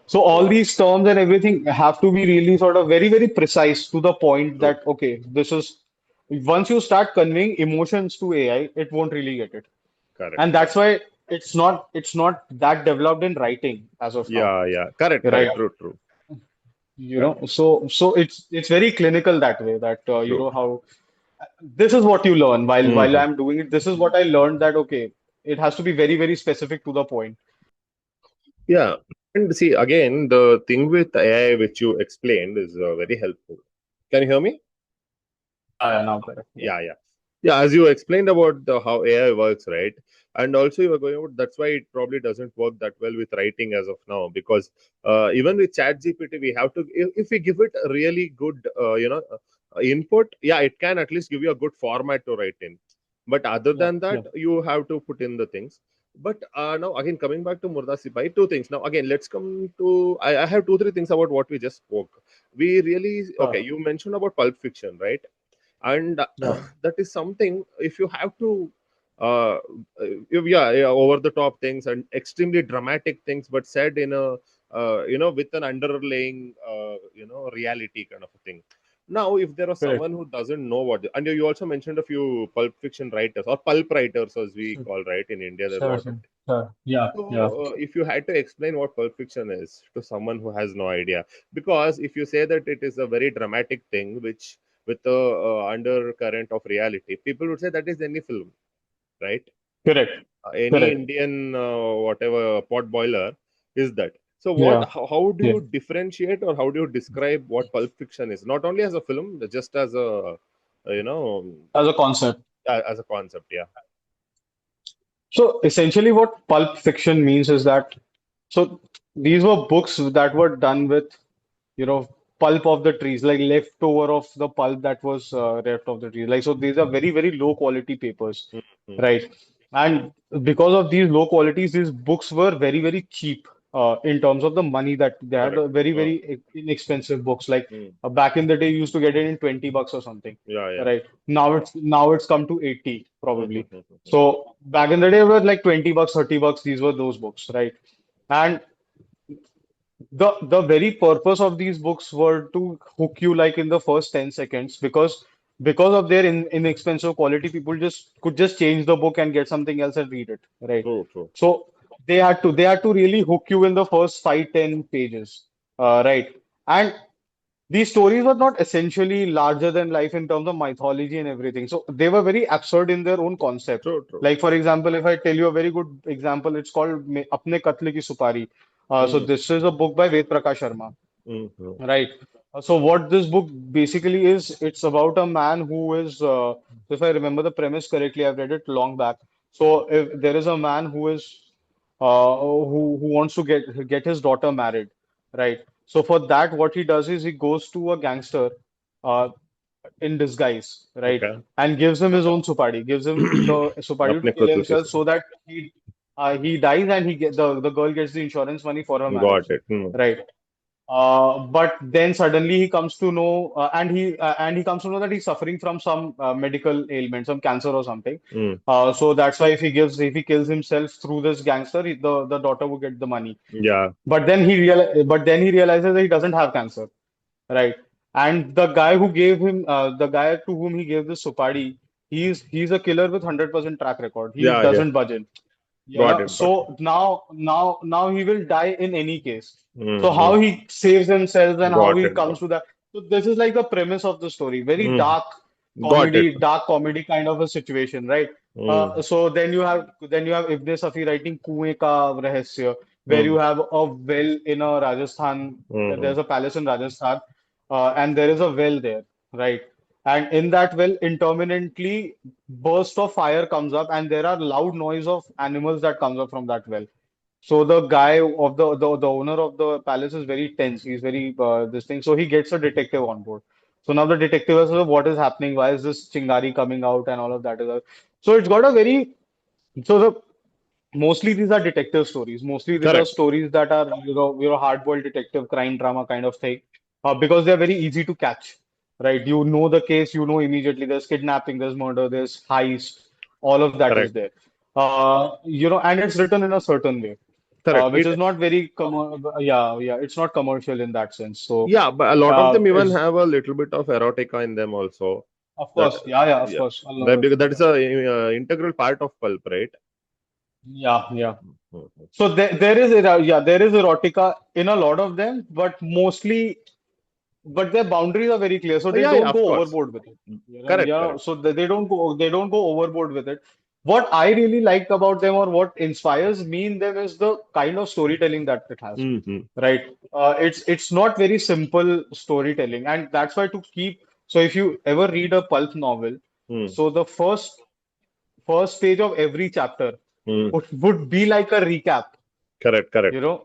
So all Got these terms and everything have to be really sort of very, very precise to the point true. that okay, this is once you start conveying emotions to AI, it won't really get it. Correct. And that's why it's not that developed in writing as of now, Yeah, yeah. Correct, right? correct. True, true. So it's very clinical that way that True. how this is what you learn while Hmm. I'm doing it. This is what I learned that okay, it has to be very, very specific to the point. Yeah. And see, again, the thing with AI which you explained is very helpful. Can you hear me? Yeah, yeah, now correct. Yeah. Yeah, yeah. Yeah, as you explained about how AI works, right? And also you were going about that's why it probably doesn't work that well with writing as of now because even with ChatGPT, we have to if we give it a really good input, yeah, it can at least give you a good format to write in. But other Yeah, than that, yeah, you have to put in the things. But now again coming back to Murda Sipahi, two things. Now again, let's come to I have two three things about what we just spoke. We really okay. sure. You mentioned about Pulp Fiction, right? And Yeah, that is something if you have to uh, yeah, over the top things and extremely dramatic things but said in a with an underlying reality kind of a thing. Now if there was correct. someone who doesn't know what and you also mentioned a few pulp fiction writers or pulp writers as we call, right? In India there's a Sure, lot of sure, sure. Yeah, yeah. so, if you had to explain what Pulp Fiction is to someone who has no idea, because if you say that it is a very dramatic thing, which with the undercurrent of reality, people would say that is any film, right? Correct, Any correct. Indian whatever pot boiler is that. So, what? Yeah, How do yeah. you differentiate or how do you describe what Pulp Fiction is? Not only as a film, just as a you know As a concept. as a concept. Yeah. So essentially, what pulp fiction means is that so these were books that were done with pulp of the trees, like leftover of the pulp that was left of the trees. Like so, these are very, very low quality papers, Mhm. right? And because of these low qualities, these books were very, very cheap. in terms of the money that they had. Correct. Very, very inexpensive books. Like Mm. back in the day, you used to get it in 20 bucks or something. Yeah, yeah. Right. Now it's come to 80 probably. Mm-hmm. So back in the day, it was like 20 bucks, 30 bucks. These were those books, right? And the very purpose of these books were to hook you like in the first 10 seconds, because of their inexpensive quality, people just could just change the book and get something else and read it, right? True, true. So they had to really hook you in the first 5, 10 pages, right? And these stories were not essentially larger than life in terms of mythology and everything. So they were very absurd in their own concept. True, true. Like, for example, if I tell you a very good example, it's called Apne Katle Ki Supari. So Mm. this is a book by Ved Prakash Sharma, Mm-hmm. right? So what this book basically is, it's about a man who is, if I remember the premise correctly, I've read it long back. So if there is a man who wants to get his daughter married, right? So for that, what he does is he goes to a gangster, uh, in disguise, right? Okay. And gives him his own supadi, gives him the supadi to अपने kill खुद के himself so that he dies and the girl gets the insurance money for her got marriage, it. Mm. right? But then suddenly he comes to know, and he comes to know that he's suffering from some medical ailment, some cancer or something. Mm. So that's why if he kills himself through this gangster, the daughter will get the money. Yeah, But then he realizes that he doesn't have cancer, right? And the guy to whom he gave this supadi, he's a killer with 100% track record. He yeah, yeah. doesn't budge in. Got Yeah, it, got it. so now he will die in any case. So Mm-hmm. how he saves himself and how Got he it, got comes to that. So this is like the premise of the story. Very it. Got it. dark comedy kind of a situation, right? Mm. So then you have Ibn Safi writing Kuएं का रहस्य, where you Mm. have a well in a Rajasthan. Mm-hmm. There's a palace in Rajasthan, and there is a well there, right? And in that well, intermittently, burst of fire comes up, and there are loud noise of animals that comes up from that well. So the guy of the owner of the palace is very tense. He's very this thing. So he gets a detective on board. So now the detective says, "What is happening? Why is this chingari coming out and all of that?" So it's got a very so the mostly these are detective stories. Mostly these are Correct. stories that are hard-boiled detective crime drama kind of thing, because they're very easy to catch, right? You know the case, you know immediately. There's kidnapping, there's murder, there's heist, all of that is Correct. there. And it's written in a certain way, Correct. which is not very yeah, it's not commercial in that sense. So, Yeah, but a lot of them even it's have a little bit of erotica in them also. of That, course, yeah, of yeah, course, a lot of that is a integral part of pulp, right? yeah. Mhm. So there is erotica in a lot of them, but mostly. But their boundaries are very clear, so they Yeah, yeah, don't of go course. overboard with it. Correct, correct. So they don't go overboard with it. What I really like about them, or what inspires me in them, is the kind of storytelling that it has. Mm-hmm. Right? It's not very simple storytelling, and that's why to keep. So if you ever read a pulp novel, Mm. so the first page of every chapter Mm. would be like a recap. Correct, You correct. know,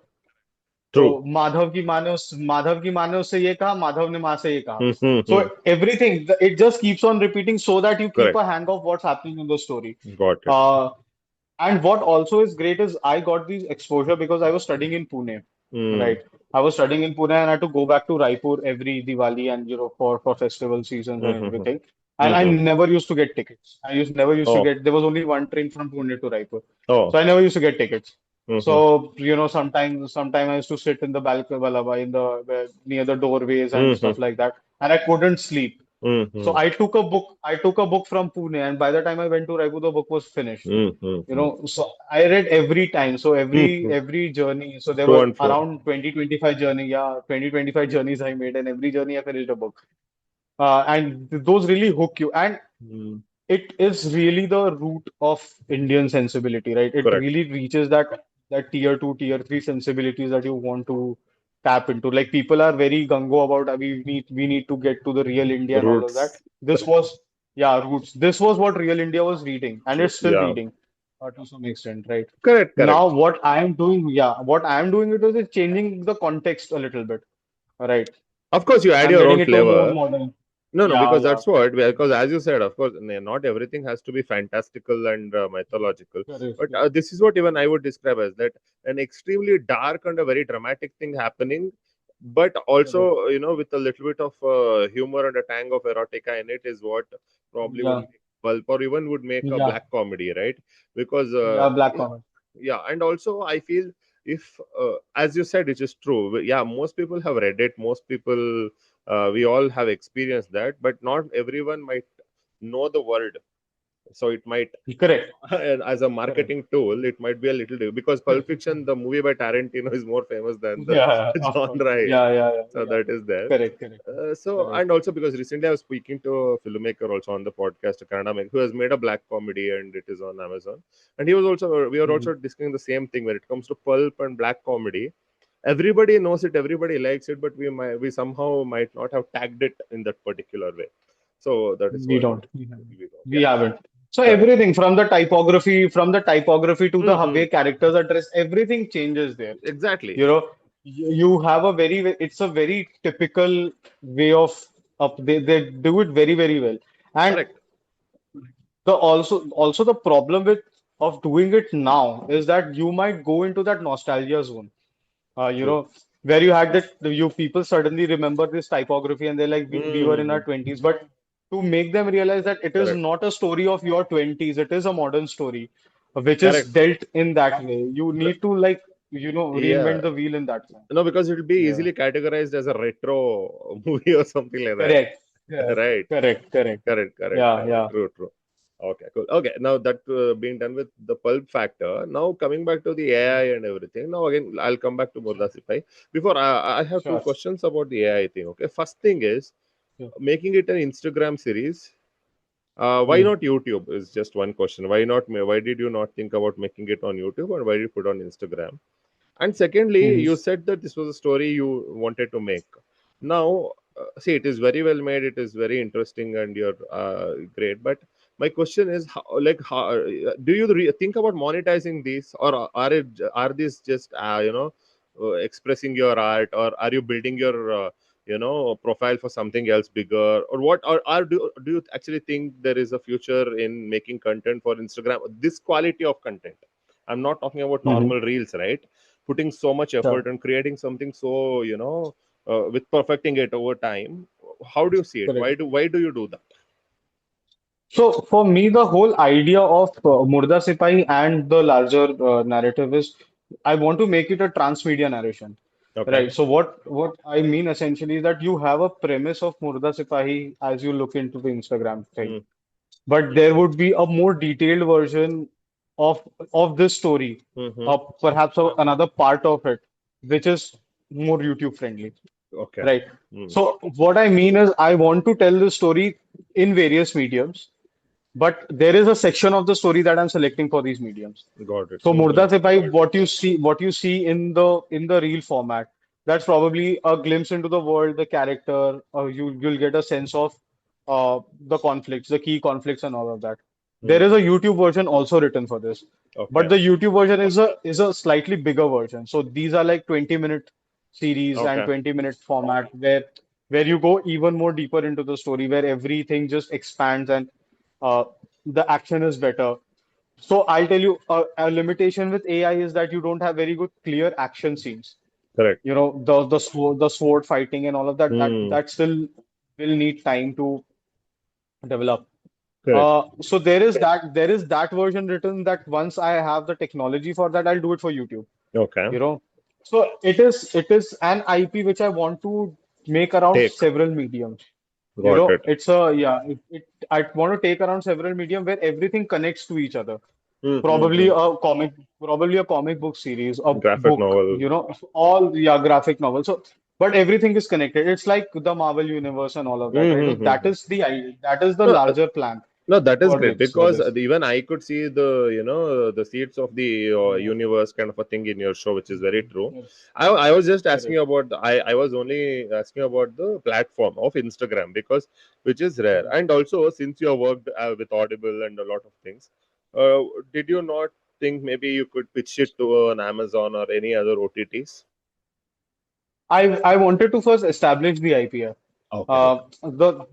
तो True. Madhav की माँ ने उससे ये कहा, माधव ने माँ से ये कहा. So Mm-hmm. everything, it just keeps on repeating so that you keep Correct. a hang of what's happening in the story. Got it. Uh, and what also is great is I got this exposure because I was studying in Pune, Mm. right? I was studying in Pune and I had to go back to Raipur every Diwali and for festival seasons and Mm-hmm. everything. And I Mm-hmm. never used to get tickets. Never used to Oh, get. There was only one train from Pune to Raipur, oh. so I never used to get tickets. Mm-hmm. So sometimes I used to sit in the balcony, near the doorways and Mm-hmm. stuff like that, and I couldn't sleep. So Mm-hmm. I took a book from Pune, and by the time I went to Raipur, the book was finished. Mm-hmm. So I read every time. So every Mm-hmm. every journey. So there To were and fro. around 20-25 journey. Yeah, 20-25 journeys I made, and every journey I finished a book. And those really hook you. And Mm. it is really the root of Indian sensibility, right? It Correct. really reaches that tier two, tier three sensibilities that you want to tap into. Like people are very gung-ho about we need to get to the real India and all of that. Roots. This was yeah, roots. This was what real India was reading, and it's still Yeah. reading to some extent, right? Correct, Now correct. what I am doing it is changing the context a little bit, right? Of course, you add I'm your getting own it to a more flavor. modern. No, no, Yeah, because yeah. that's what, because as you said, of course, not everything has to be fantastical and mythological. Correct. But this is what even I would describe as that an extremely dark and a very dramatic thing happening, but Correct. also, with a little bit of humor and a tang of erotica in it is what probably would Yeah, make Pulp or even would make a yeah, black comedy, right? Because, yeah. Black yeah, comment. yeah, and also I feel if, as you said, it is true. Yeah, most people have read it. Most people, we all have experienced that, but not everyone might know the word. So it might, Correct. and as a Correct. marketing tool, it might be a little because Pulp Fiction, the movie by Tarantino, is more famous than the Yeah, of course. genre. Yeah, yeah, yeah, So yeah. that is there. Correct, correct, So correct. and also because recently I was speaking to a filmmaker also on the podcast, a Kannada maker, who has made a black comedy and it is on Amazon. And he was also we were Mhm. also discussing the same thing when it comes to pulp and black comedy. Everybody knows it, everybody likes it, but we somehow might not have tagged it in that particular way. So that is We what don't. we don't. We Yeah, haven't. So correct. everything from the typography to the Mm-mm. way characters are dressed, everything changes there. Exactly. You know, you have a it's a very typical way of they do it very, very well. And Correct. also the problem with of doing it now is that you might go into that nostalgia zone. True. Where you had that you people suddenly remember this typography and they're like we were in our Mm-hmm. 20s, but to make them realize that it is Correct. not a story of your 20s, it is a modern story which is Correct. dealt in that way. You No, need to like yeah. reinvent the wheel in that sense. No, because it will be Yeah. easily categorized as a retro movie or something like that. Correct. Yeah. Right. Correct. Correct. Correct. Correct. Yeah. Yeah. True. True. Okay. Cool. Okay. Now that being done with the pulp factor, now coming back to the AI and everything. Now again, I'll come back to Murda Sipahi. Before I have two Sure. questions about the AI thing. Okay. First thing is Yeah. making it an Instagram series. Why Hmm. not YouTube? Is just one question. Why not? Why did you not think about making it on YouTube, and why did you put on Instagram? And secondly, Hmm. you said that this was a story you wanted to make. Now, see, it is very well made. It is very interesting, and you're great. But my question is, how do you think about monetizing these, or are these just expressing your art, or are you building your profile for something else bigger, or what? Or do you actually think there is a future in making content for Instagram? This quality of content. I'm not talking about Hmm. normal reels, right? Putting so much Sure. effort and creating something so with perfecting it over time. How do you see it? Correct. Why do you do that? So for me, the whole idea of Murda Sipahi and the larger narrative is I want to make it a transmedia narration. Okay. Right. So what I mean essentially is that you have a premise of Murda Sipahi as you look into the Instagram thing, Mm. but there would be a more detailed version of of this story, Mm-hmm. perhaps another part of it, which is more YouTube friendly. Okay. Right. Mm. So what I mean is I want to tell the story in various mediums, but there is a section of the story that I'm selecting for these mediums. Got it. So Mm-hmm. Murda Sipahi, what you see in the reel format, that's probably a glimpse into the world, the character, you'll get a sense of the conflicts, the key conflicts and all of that. There is Mm. a YouTube version also written for this. But Okay. the YouTube version is a slightly bigger version. So these are like 20-minute series and Okay. 20-minute format where you go even more deeper into the story, where everything just expands and uh, the action is better. So I'll tell you, a limitation with AI is that you don't have very good clear action scenes. Correct. The sword fighting and all of that Mm. that still will need time to develop. Correct. So there is that version written that once I have the technology for that, I'll do it for YouTube. Okay. You know, so it is an IP which I want to make around Take. several mediums. Got it. It's a yeah. I want to take around several medium where everything connects to each other. Probably Mm-hmm. a comic, probably a comic book series, a Graphic book, novel. all yeah, graphic novel. So, but everything is connected. It's like the Marvel universe and all of that, right? So that Mm-hmm. is the idea. That is the No, larger plan no, that is for great this. For because this. even I could see the seeds of the Yeah. universe kind of a thing in your show, which is very true. Yeah. I was just asking Correct. about I was only asking about the platform of Instagram because which is rare, Correct. and also since you have worked with Audible and a lot of things, uh, did you not think maybe you could pitch it to an Amazon or any other OTTs? I wanted to first establish the IP. Okay, okay.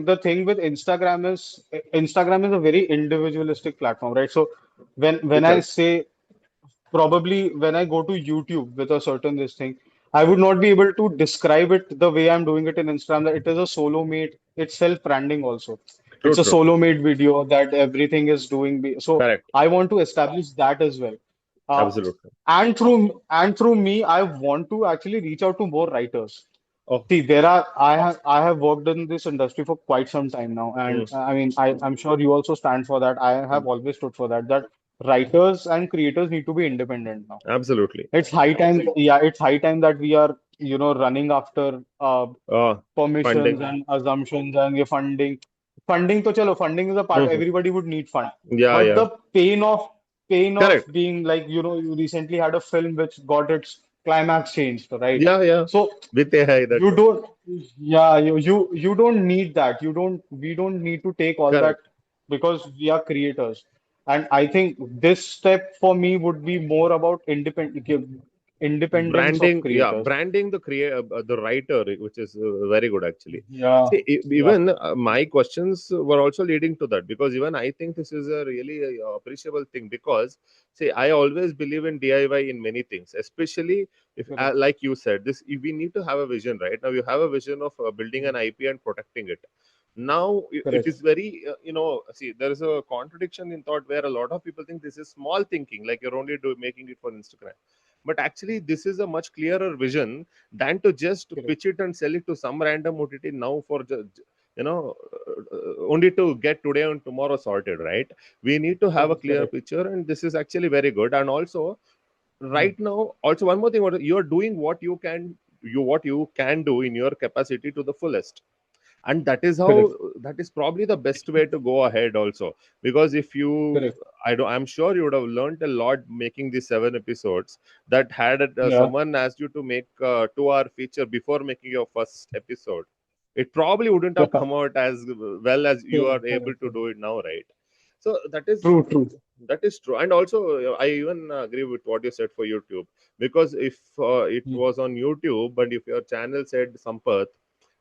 The thing with Instagram is a very individualistic platform, right? So when I Correct. say probably when I go to YouTube with a certain this thing, I would not be able to describe it the way I'm doing it in Instagram, that it is a solo made, it's self-branding also. True, It's a true. solo made video that everything is doing. So Correct. I want to establish that as well. Uh, Absolutely. and through me, I want to actually reach out to more writers. Oh. See, I have worked in this industry for quite some time now, and Mm, I mean I'm sure you also stand for that. I have always stood for that. That writers and creators need to be independent now. absolutely. It's high time, yeah, it's high time that we are, running after permissions Funding. and assumptions and your funding. Funding to chalo, funding is a part, Mhm. everybody would need fund. Yeah, But yeah. the pain of Correct. being like, you recently had a film which got its climax changed, right? Yeah, yeah. So With AI, that you was don't, yeah, you don't need that. We don't need to take all that correct. because we are creators. And I think this step for me would be more about independence of Branding, yeah, creators. branding the writer, which is very good actually. Yeah, See, yeah, even my questions were also leading to that, because even I think this is a really appreciable thing, because see, I always believe in DIY in many things, especially if correct, like you said, this we need to have a vision. Right now you have a vision of building an IP and protecting it. Now it correct, is very see, there is a contradiction in thought where a lot of people think this is small thinking, like you're only making it for Instagram, but actually this is a much clearer vision than to just correct, pitch it and sell it to some random OTT now for just, only to get today and tomorrow sorted, right? We need to have a correct, clear correct. picture, and this is actually very good. And also Hmm, right now, also one more thing, you're doing what you can do in your capacity to the fullest, and that is how, correct, that is probably the best way to go ahead also. Because if you, correct. I'm sure you would have learned a lot making these 7 episodes, that had Yeah, someone asked you to make a 2 hour feature before making your first episode, it probably wouldn't have yeah, come out as well as you are correct, able correct, to correct. do it now, right? So True, true. that is true. And also I even agree with what you said for YouTube, because if it Hmm, was on YouTube and if your channel said Sampath,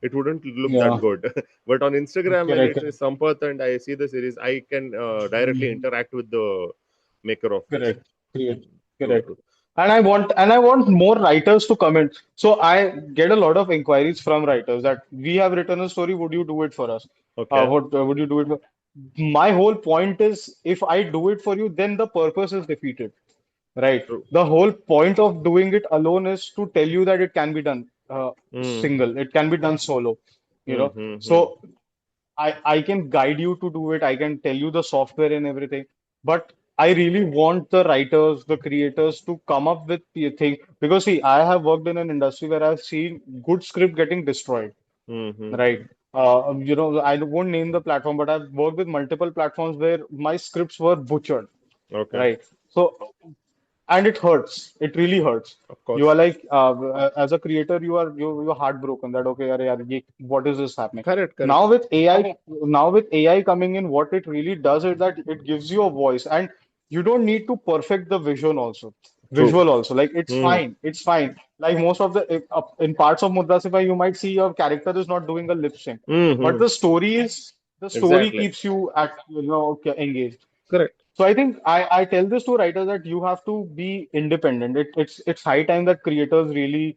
it wouldn't look that yeah, good. But on Instagram, when correct, it is correct. Sampath and I see the series, I can directly Hmm. interact with the maker of this. Correct, correct, True, correct. true. And I want more writers to comment. So I get a lot of inquiries from writers that we have written a story. Would you do it for us? Okay. What would you do it for? My whole point is, if I do it for you, then the purpose is defeated, right? True. The whole point of doing it alone is to tell you that it can be done Mm. single. It can be done solo, you know. Mm-hmm. So I can guide you to do it. I can tell you the software and everything. But I really want the writers, the creators to come up with the thing. Because see, I have worked in an industry where I've seen good script getting destroyed, right? Mm-hmm. I won't name the platform, but I've worked with multiple platforms where my scripts were butchered, Okay. right? So and it hurts. It really hurts. Of You are course. like, as a creator, you're heartbroken that okay, arey yaar, what is this happening? Correct, correct. Now with AI, now with AI coming in, what it really does is that it gives you a voice, and you don't need to perfect the True. visual also. Like Mm. it's fine. Like most of the in parts of Mudra Sipahi, you might see your character is not doing a lip sync, but Mm-hmm. the story Exactly. keeps you engaged. Correct. So I think I tell this to writers that you have to be independent. It's high time that creators really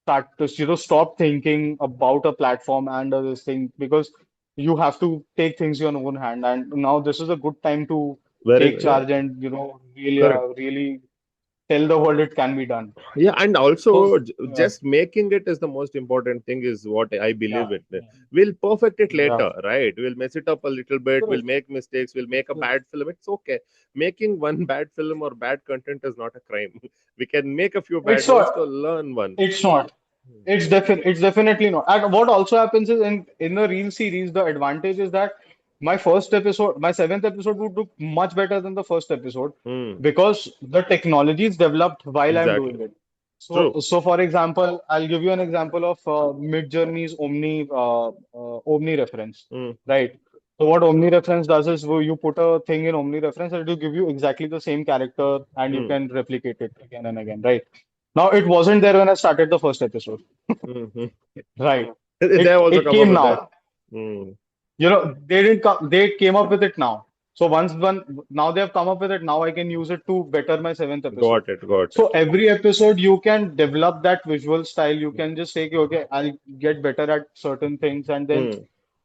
start to stop thinking about a platform and this thing, because you have to take things in your own hand. And now this is a good time to Very take good. Yeah. charge and really Correct. really tell the world it can be done. Yeah, and also So just making it is the most important thing, is what I yeah, believe in. yeah, We'll perfect it yeah. later, right? We'll mess it up a little bit, we'll Correct. make mistakes, we'll make a Correct. bad film. It's okay. Making one bad film or bad content is not a crime. We can make a few bad It's ones not. to learn one. It's not. It's definitely not. And what also happens is in the Reel series, the advantage is that my seventh episode would look much better than the first episode Hmm. because the technology is developed while I'm Exactly. doing it. True. So for example, I'll give you an example of Mid-Journey's Omni reference, Hmm. right? So what Omni reference does is you put a thing in Omni reference and it will give you exactly the same character and you Hmm. can replicate it again and again, right? Now, it wasn't there when I started the first episode, Hmm. Hmm. right? They have also It come up came with that. now. Hmm. They didn't come. They came up with it now. So once one now they have come up with it. Now I can use it to better my seventh episode. Got it. Got So it. every episode you can develop that visual style. You can just say, okay, I'll get better at certain things, and then Hmm.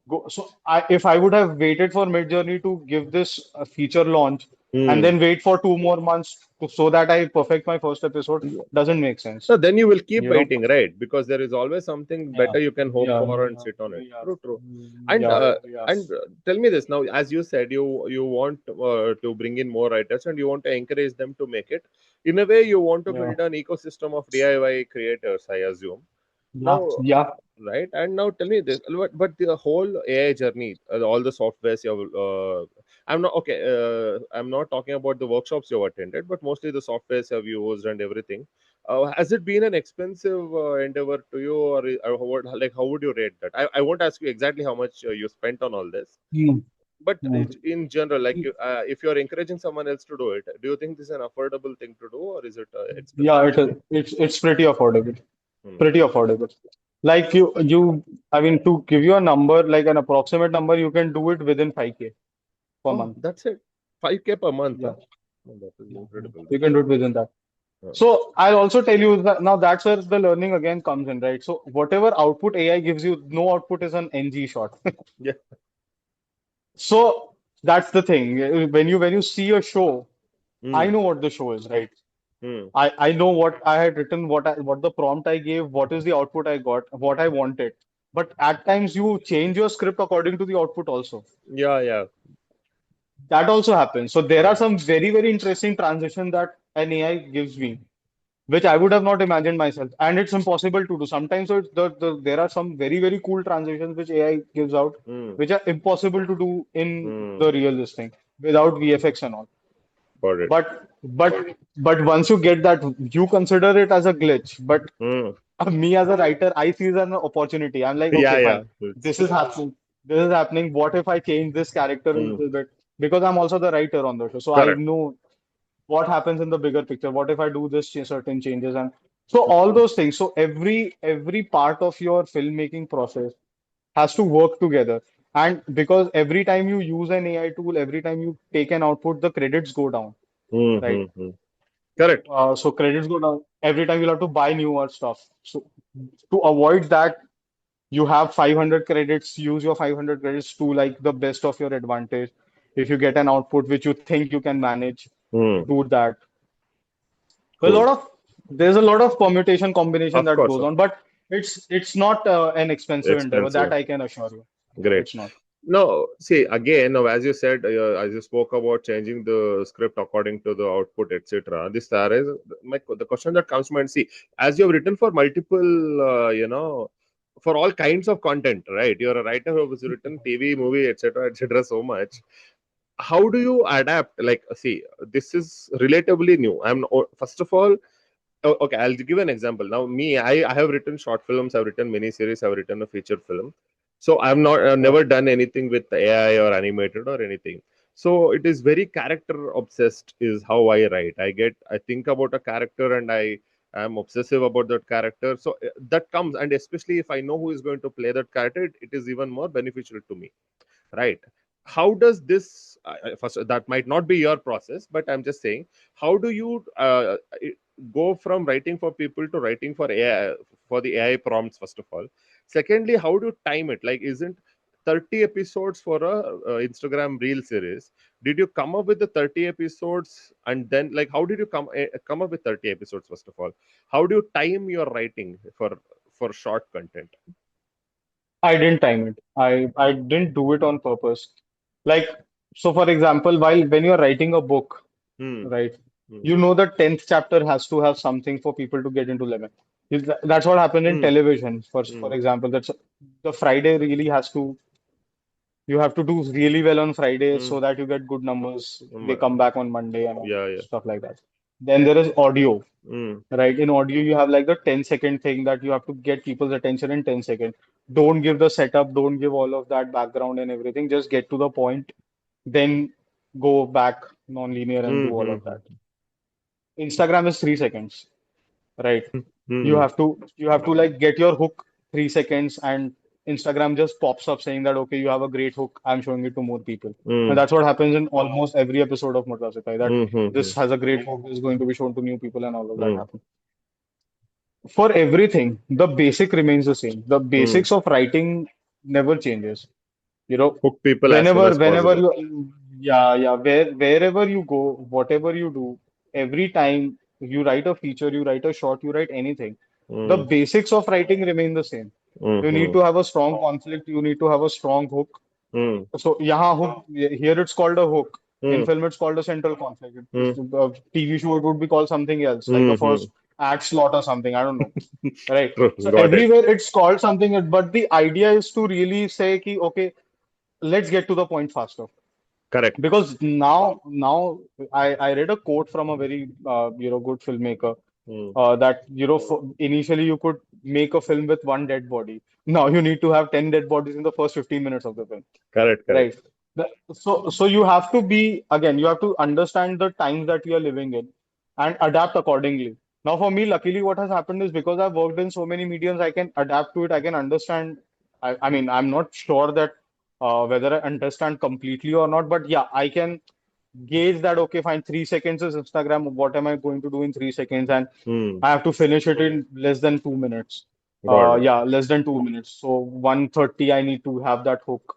go. So if I would have waited for Midjourney to give this a feature launch and Hmm. then wait for 2 more months so that I perfect my first episode, doesn't make sense. So then you will keep You know? waiting, right? Because there is always something Yeah. better you can hope Yeah. for and sit on it. Yeah. True, true. And Yeah. uh, Yeah. and tell me this now. As you said, you want to bring in more writers and you want to encourage them to make it. In a way, you want to Yeah. build an ecosystem of DIY creators, I assume. Yeah. Now, Yeah. right? And now tell me this, but the whole AI journey, all the softwares you have, I'm not okay. I'm not talking about the workshops you have attended, but mostly the softwares you have used and everything. Has it been an expensive endeavor to you, or how would you rate that? I won't ask you exactly how much you spent on all this, Hmm. but Hmm. in general, if you're encouraging someone else to do it, do you think this is an affordable thing to do, or is it Yeah, expensive? it is. It's pretty affordable. Hmm. Pretty affordable. Like I mean, to give you a number, like an approximate number, you can do it within 5K per Oh, month. that's it. 5K per month, Yeah, huh? Oh, that is incredible you then. can do it within that. Uh, So I'll also tell you that now that's where the learning again comes in, right? So whatever output AI gives you, no output is an NG shot. yeah. So that's the thing. When you see a show, I Hmm. know what the show is, right? Hmm. I know what I had written, what the prompt I gave, what is the output I got, what I wanted. But at times you change your script according to the output also. Yeah, yeah. That also happens. So there are Hmm. some very, very interesting transition that an AI gives me, which I would have not imagined myself. And it's impossible to do. Sometimes there are some very, very cool transitions which AI gives out, Hmm. which are impossible to do in Hmm. the real this thing without VFX and all. Got it. But once you get that, you consider it as a glitch. But Hmm. me as a writer, I see it as an opportunity. I'm like, Yeah, okay, yeah. fine. It's, This is happening. This is happening. What if I change this character a hmm. little bit? Because I'm also the writer on the show. So I Correct. know what happens in the bigger picture. What if I do this certain changes? And so all those things. So every part of your filmmaking process has to work together. And because every time you use an AI tool, every time you take an output, the credits go down, Hmm. right? Hmm. Hmm. Correct. So credits go down. Every time you'll have to buy newer stuff. So to avoid that, you have 500 credits, use your 500 credits to like the best of your advantage. If you get an output which you think you can manage, Hmm. do that. A Cool. lot of there's a lot of permutation combination Of that course. goes Of on, but it's not an expensive endeavor. That expensive. I can assure you. Great. It's not. No, see again. Now, as you said, as you spoke about changing the script according to the output, etc. This is the question that comes to mind. See, as you have written for multiple, for all kinds of content, right? You're a writer who has written TV, movie, etc., etc. So much. How do you adapt? Like, see, this is relatively new. First of all, okay, I'll give an example. Now, I have written short films, I've written mini series, I've written a feature film. So I've Yeah. never done anything with AI or animated or anything. So it is very character obsessed, is how I write. I think about a character and I am obsessive about that character. So that comes, and especially if I know who is going to play that character, it is even more beneficial to me, right? How does this first, that might not be your process, but I'm just saying, how do you go from writing for people to writing for AI, for the AI prompts, first of all? Secondly, how do you time it? Like, isn't 30 episodes for a Instagram reel series? Did you come up with the 30 episodes, and then, like, how did you come up with 30 episodes? First of all, how do you time your writing for short content? I didn't time it. I didn't do it on purpose. Like so, for example, when you're writing a book, Hmm. right? Hmm. You know the 10th chapter has to have something for people to get into lemon. That's what happened in Hmm. television. For Hmm. example, that's the Friday really has to you have to do really well on Friday Hmm. so that you get good numbers. They Hmm. come back on Monday and all Yeah, yeah. stuff like that. Then there is audio, Mm, right? In audio, you have like the 10-second thing that you have to get people's attention in 10 seconds. Don't give the setup, don't give all of that background and everything. Just get to the point, then go back non-linear and do mm, all mm, of that. Instagram is 3 seconds, right? mm, You mm, have to like get your hook 3 seconds and Instagram just pops up saying that, okay, you have a great hook, I'm showing it to more people. And Mm. that's what happens in almost every episode of Murda Sipahi, that Mm-hmm. this has a great hook, this is going to be shown to new people, and all of that Mm. happens. For everything, the basic remains the same. The Mm. basics of writing never changes. You know, Hook people as soon as whenever possible. you, yeah, yeah, wherever you go, whatever you do, every time you write a feature, you write a short, you write anything, the Mm. basics of writing remain the same. You need Mm-hmm. to have a strong conflict, you need to have a strong hook. Mm. So, yahan hook, here it's called a hook. In Mm. film, it's called a central conflict. Mm. A TV show, it would be called something else, like the Mm-hmm. first act slot or something. I don't know. Right. True. So Got it. everywhere it's called something, but the idea is to really say, ki, okay, let's get to the point faster. Correct. Because now I read a quote from a very good filmmaker, Mm. that initially you could make a film with one dead body. Now you need to have 10 dead bodies in the first 15 minutes of the film. Correct. Correct. Right. So you have to be, again, you have to understand the times that we are living in and adapt accordingly. Now, for me, luckily, what has happened is because I've worked in so many mediums, I can adapt to it. I can understand. I mean, I'm not sure that whether I understand completely or not, but yeah, I can gauge that, okay, fine, 3 seconds is Instagram. What am I going to do in 3 seconds? And Mm. I have to finish it in less than 2 minutes. Got it. Yeah, less than 2 minutes. So 1:30, I need to have that hook.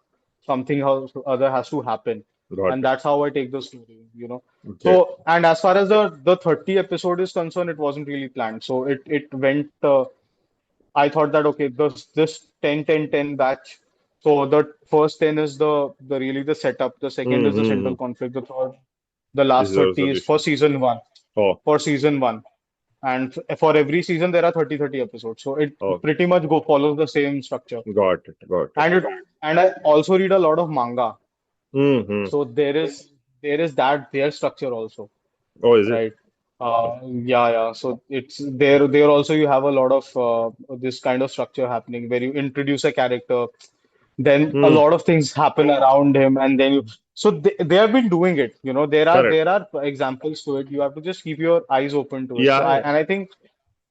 Something else other has to happen, Got and it. that's how I take the story. Okay. So, and as far as the 30 episode is concerned, it wasn't really planned. So it went. I thought that, okay, this 10 10 10 batch. So the first 10 is the really the setup. The second is the Mm-hmm. central conflict. The third, the This last is the 30 is for resolution. season one. Oh. For season one. And for every season, there are 30 episodes. So it Oh. pretty much go follows the same structure. Got it. Got it. And I also read a lot of manga. Mm-hmm. So there is that their structure also, Oh, is it? right? Yeah, yeah. So it's there also you have a lot of this kind of structure happening where you introduce a character, then a Mm. lot of things happen around him, and then they have been doing it. There are Correct. there are examples to it. You have to just keep your eyes open to it. So Yeah. Yeah. I think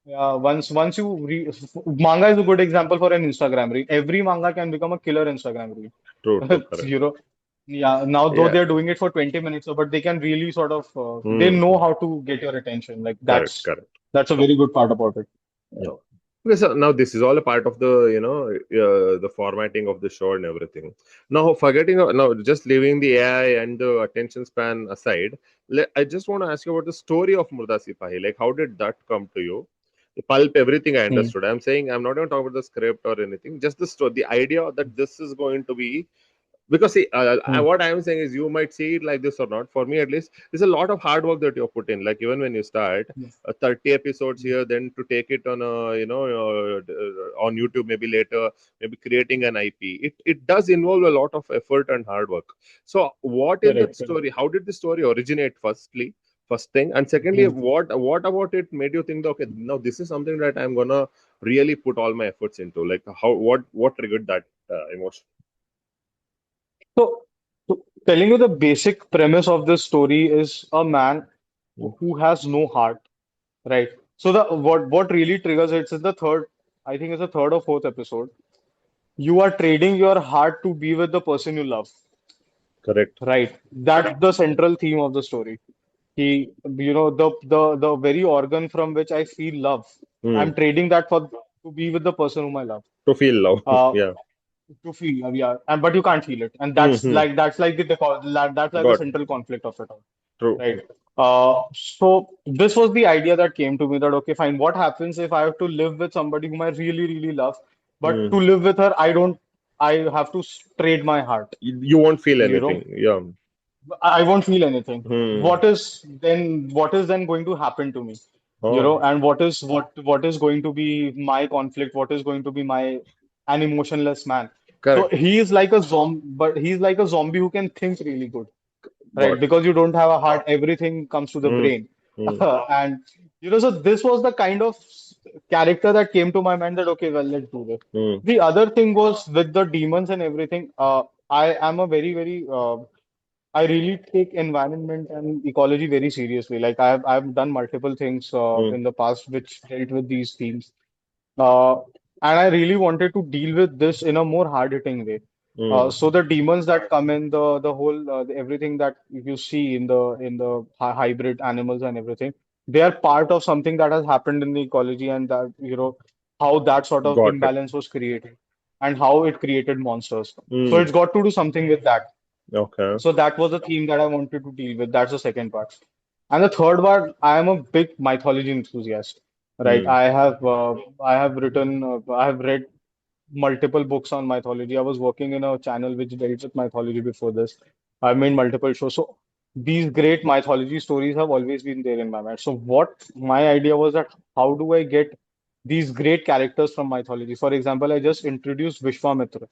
once you manga is a good example for an Instagram reel. Every manga can become a killer Instagram reel. True. True. Correct. You know, yeah. Now though Yeah. they're doing it for 20 minutes, but they can really sort of they Mm. know how to get your attention. Like Correct. that's Correct. that's a very good part about it. Yeah. Okay, so now this is all a part of the formatting of the show and everything. Now, now just leaving the AI and the attention span aside, I just want to ask you about the story of Murda Sipahi. Like, how did that come to you? The pulp, everything I Hmm. understood. I'm saying I'm not going to talk about the script or anything. Just the story, the idea that this is going to be, because see, Hmm. what I'm saying is you might see it like this or not. For me, at least, there's a lot of hard work that you have put in. Like even when you start, Yes. 30 episodes here, then to take it on a on YouTube, maybe later, maybe creating an IP. It does involve a lot of effort and hard work. So what in that Correct. Correct. story? How did the story originate? First thing, and secondly, Hmm. what about it made you think that, okay, now this is something that I'm gonna really put all my efforts into? Like how what triggered that emotion? So, so telling you the basic premise of this story is a man Mm. who has no heart, right? So the what really triggers it is the third, I think it's the third or fourth episode. You are trading your heart to be with the person you love, Correct. right? That's the central theme of the story. The very organ from which I feel love, Mm. I'm trading that for to be with the person whom I love. To feel love. Uh, Yeah. to feel, yeah, and but you can't feel it, and that's Mm-hmm. like the Got central conflict of it all, true. right? So this was the idea that came to me that, okay, fine, what happens if I have to live with somebody whom I really, really love, but to Mm. live with her, I have to trade my heart, You won't feel you know. anything. Yeah. I won't feel anything. Hmm. What is then going to happen to me? Oh, And what is going to be my conflict? What is going to be my an emotionless man? So correct. he is like a zombie, but he's like a zombie who can think really good, right? Got it. Because you don't have a heart, everything comes to the Mm. brain. Mm. And so this was the kind of character that came to my mind that, okay, well, let's do this. Mm. The other thing was with the demons and everything. I am a very, very I really take environment and ecology very seriously. Like I've done multiple things Mm. in the past which dealt with these themes. Uh, and I really wanted to deal with this in a more hard-hitting way. Mm. So the demons that come in, the whole everything that you see in the hybrid animals and everything, they are part of something that has happened in the ecology, and that how that sort of Got it. imbalance was created, and how it created monsters. So Mm. it's got to do something with that. Okay. So that was the theme that I wanted to deal with. That's the second part. And the third part, I am a big mythology enthusiast, right? Mm. I have written, I have read multiple books on mythology. I was working in a channel which deals with mythology before this. I've made multiple shows. So these great mythology stories have always been there in my mind. So what my idea was that how do I get these great characters from mythology? For example, I just introduced Vishwamitra.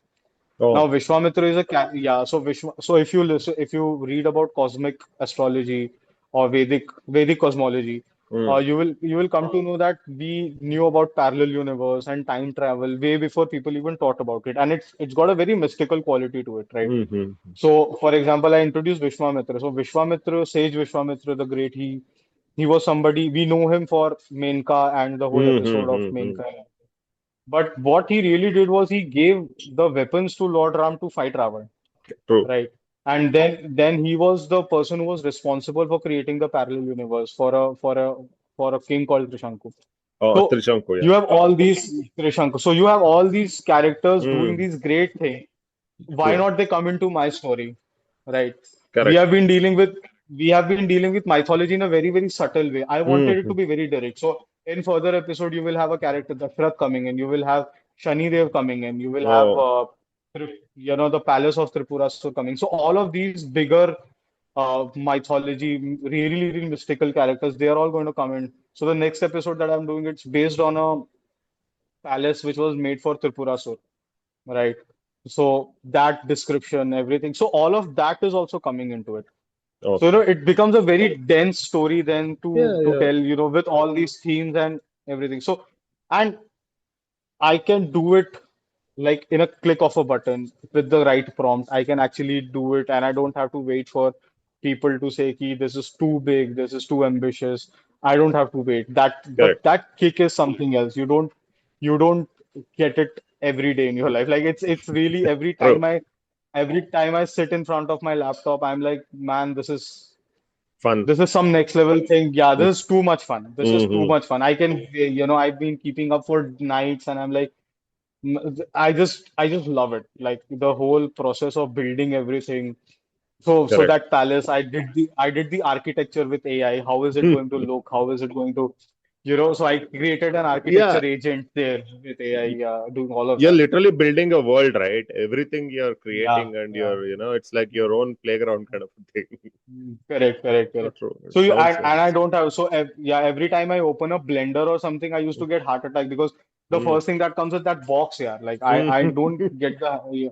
Now, Oh. Vishwamitra is a yeah. So so if you listen, if you read about cosmic astrology or Vedic cosmology, Mm. you will come to know that we knew about parallel universe and time travel way before people even thought about it, and it's got a very mystical quality to it, right? Mm-hmm. So, for example, I introduced Vishwamitra. So Vishwamitra, Sage Vishwamitra the Great, he was somebody we know him for Menka and the whole episode of Mm-hmm. Menka. But what he really did was he gave the weapons to Lord Ram to fight Ravan, True. right? And then he was the person who was responsible for creating the parallel universe for a king called Trishanku. Oh, So Trishanku, you yeah. have all these Trishanku. So you have all these characters doing Mm. these great things. Why True. not they come into my story, right? We Correct. have been dealing with we have been dealing with mythology in a very subtle way. I wanted it Mm-hmm. to be very direct. So in further episode, you will have a character Dashrath coming in. You will have Shani Dev coming in. You will have Oh. the palace of Tripurasur coming. So all of these bigger mythology, really mystical characters, they are all going to come in. So the next episode that I'm doing, it's based on a palace which was made for Tripurasur, right? So that description, everything. So all of that is also coming into it. So Okay. it becomes a very dense story then Yeah, to yeah. tell, with all these themes and everything. So and I can do it like in a click of a button with the right prompt. I can actually do it, and I don't have to wait for people to say, "Ki this is too big, this is too ambitious." I don't have to wait. But Correct. that kick is something else. You don't get it every day in your life. Like it's really True. every time I sit in front of my laptop, I'm like, man, Fun. this is some next level thing. Yeah, this is too much fun. This is too Mm-hmm. much fun. I can, I've been keeping up for nights, and I'm like, I just love it. Like the whole process of building everything. So Correct. that palace, I did the architecture with AI. How is it going to look? How is it going to, so I created an Yeah. architecture agent there with AI, doing all of You're that. literally building a world, right? Everything you're Yeah, creating and yeah. it's like your own playground kind of a thing. Oh, Correct. true. So It sounds and I nice. don't have yeah, every time I open a blender or something, I used to get heart attack because the Mm. first thing that comes with that box, yeah, like I don't Mm. get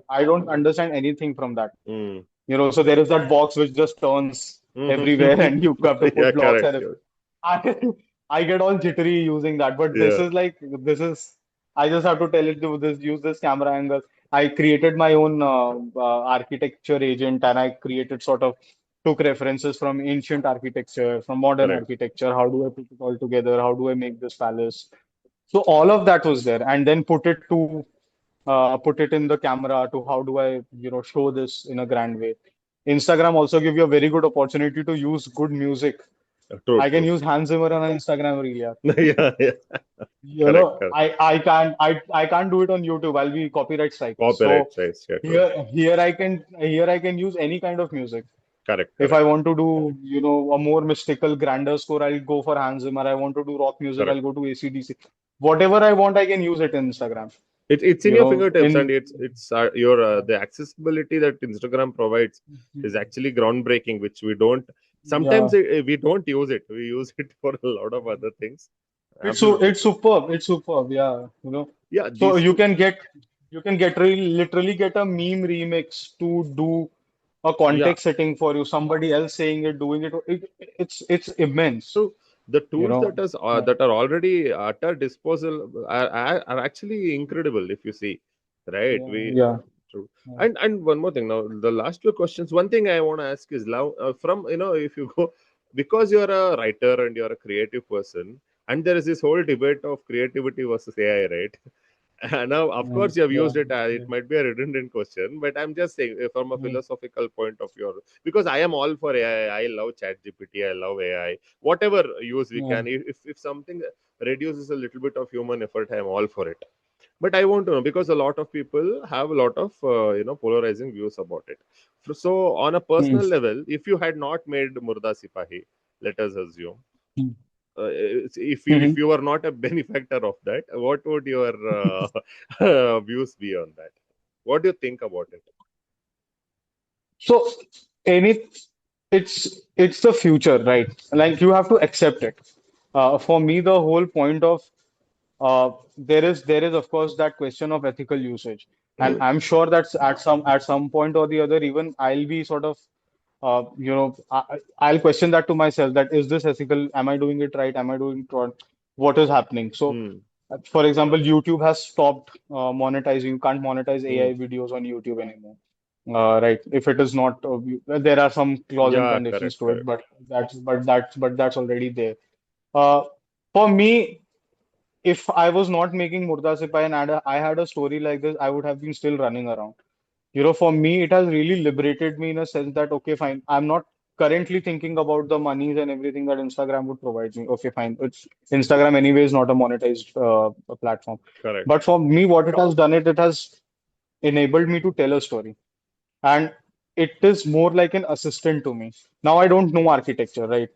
I don't understand anything from that. Mm. So there is that box which just turns everywhere Mhm. and you have to Yeah, put blocks correct. and I, I get all jittery using that, but Yeah, this is I just have to tell it to this use this camera angle. I created my own architecture agent, and I created sort of took references from ancient architecture, from modern correct. architecture. How do I put it all together? How do I make this palace? So all of that was there, and then put it in the camera to how do I show this in a grand way. Instagram also give you a very good opportunity to use good music. True, I can true. use Hans Zimmer on an Instagram reel. Yeah. Yeah, yeah. Correct, correct. I can't do it on YouTube. I'll be copyright strike. Copyright So strikes. Yeah, true. here I can use any kind of music. Correct, If I correct, want to do a more mystical, grander score, I'll go for Hans Zimmer. I want to do rock music, correct. I'll go to AC/DC. Whatever I want, I can use it in Instagram. It's in You your know, fingertips, and in it's your the accessibility that Instagram provides is actually groundbreaking, which we don't sometimes yeah. we don't use it. We use it for a lot of other things. Absolutely It's true. superb. It's superb. Yeah. Yeah, So these two. you can get literally get a meme remix to do a Yeah, context setting for you. Somebody else saying it, doing it. It's immense. so the You tools know. Yeah. that are already at our disposal are actually incredible if you see, right? Yeah. We Yeah. true. Yeah. And one more thing now, the last two questions. One thing I want to ask is now from if you go because you're a writer and you're a creative person, and there is this whole debate of creativity versus AI, right? Now, of Mm, course, you have yeah, used it. yeah. It might be a redundant question, but I'm just saying from a Mm, philosophical point of view, because I am all for AI. I love ChatGPT. I love AI. Whatever use we yeah. can. If something reduces a little bit of human effort, I am all for it. But I want to know, because a lot of people have a lot of polarizing views about it. So, on a Mm, personal level, if you had not made Murda Sipahi, let us assume, mm, if mhm. you were not a benefactor of that, what would your views be on that? What do you think about it? So any it's the future, right? Like you have to accept it. For me, the whole point of there is of course that question of ethical usage, and I'm sure that's at some point or the other, even I'll be sort of I'll question that to myself, that is this ethical? Am I doing it right? Am I doing it wrong? What is happening? So, Hmm. for example, YouTube has stopped monetizing. You can't monetize Hmm. AI videos on YouTube anymore. Right. If it is not, there are some clause and Yeah, conditions correct, to it, correct. but that's already there. Uh, for me, if I was not making Murda Sipai and I had a story like this, I would have been still running around. For me, it has really liberated me in a sense that, okay, fine, I'm not currently thinking about the monies and everything that Instagram would provide me. Okay, fine. Instagram anyway is not a monetized platform. Correct. But for me, what it has done, it has enabled me to tell a story. And it is more like an assistant to me. Now I don't know architecture, right?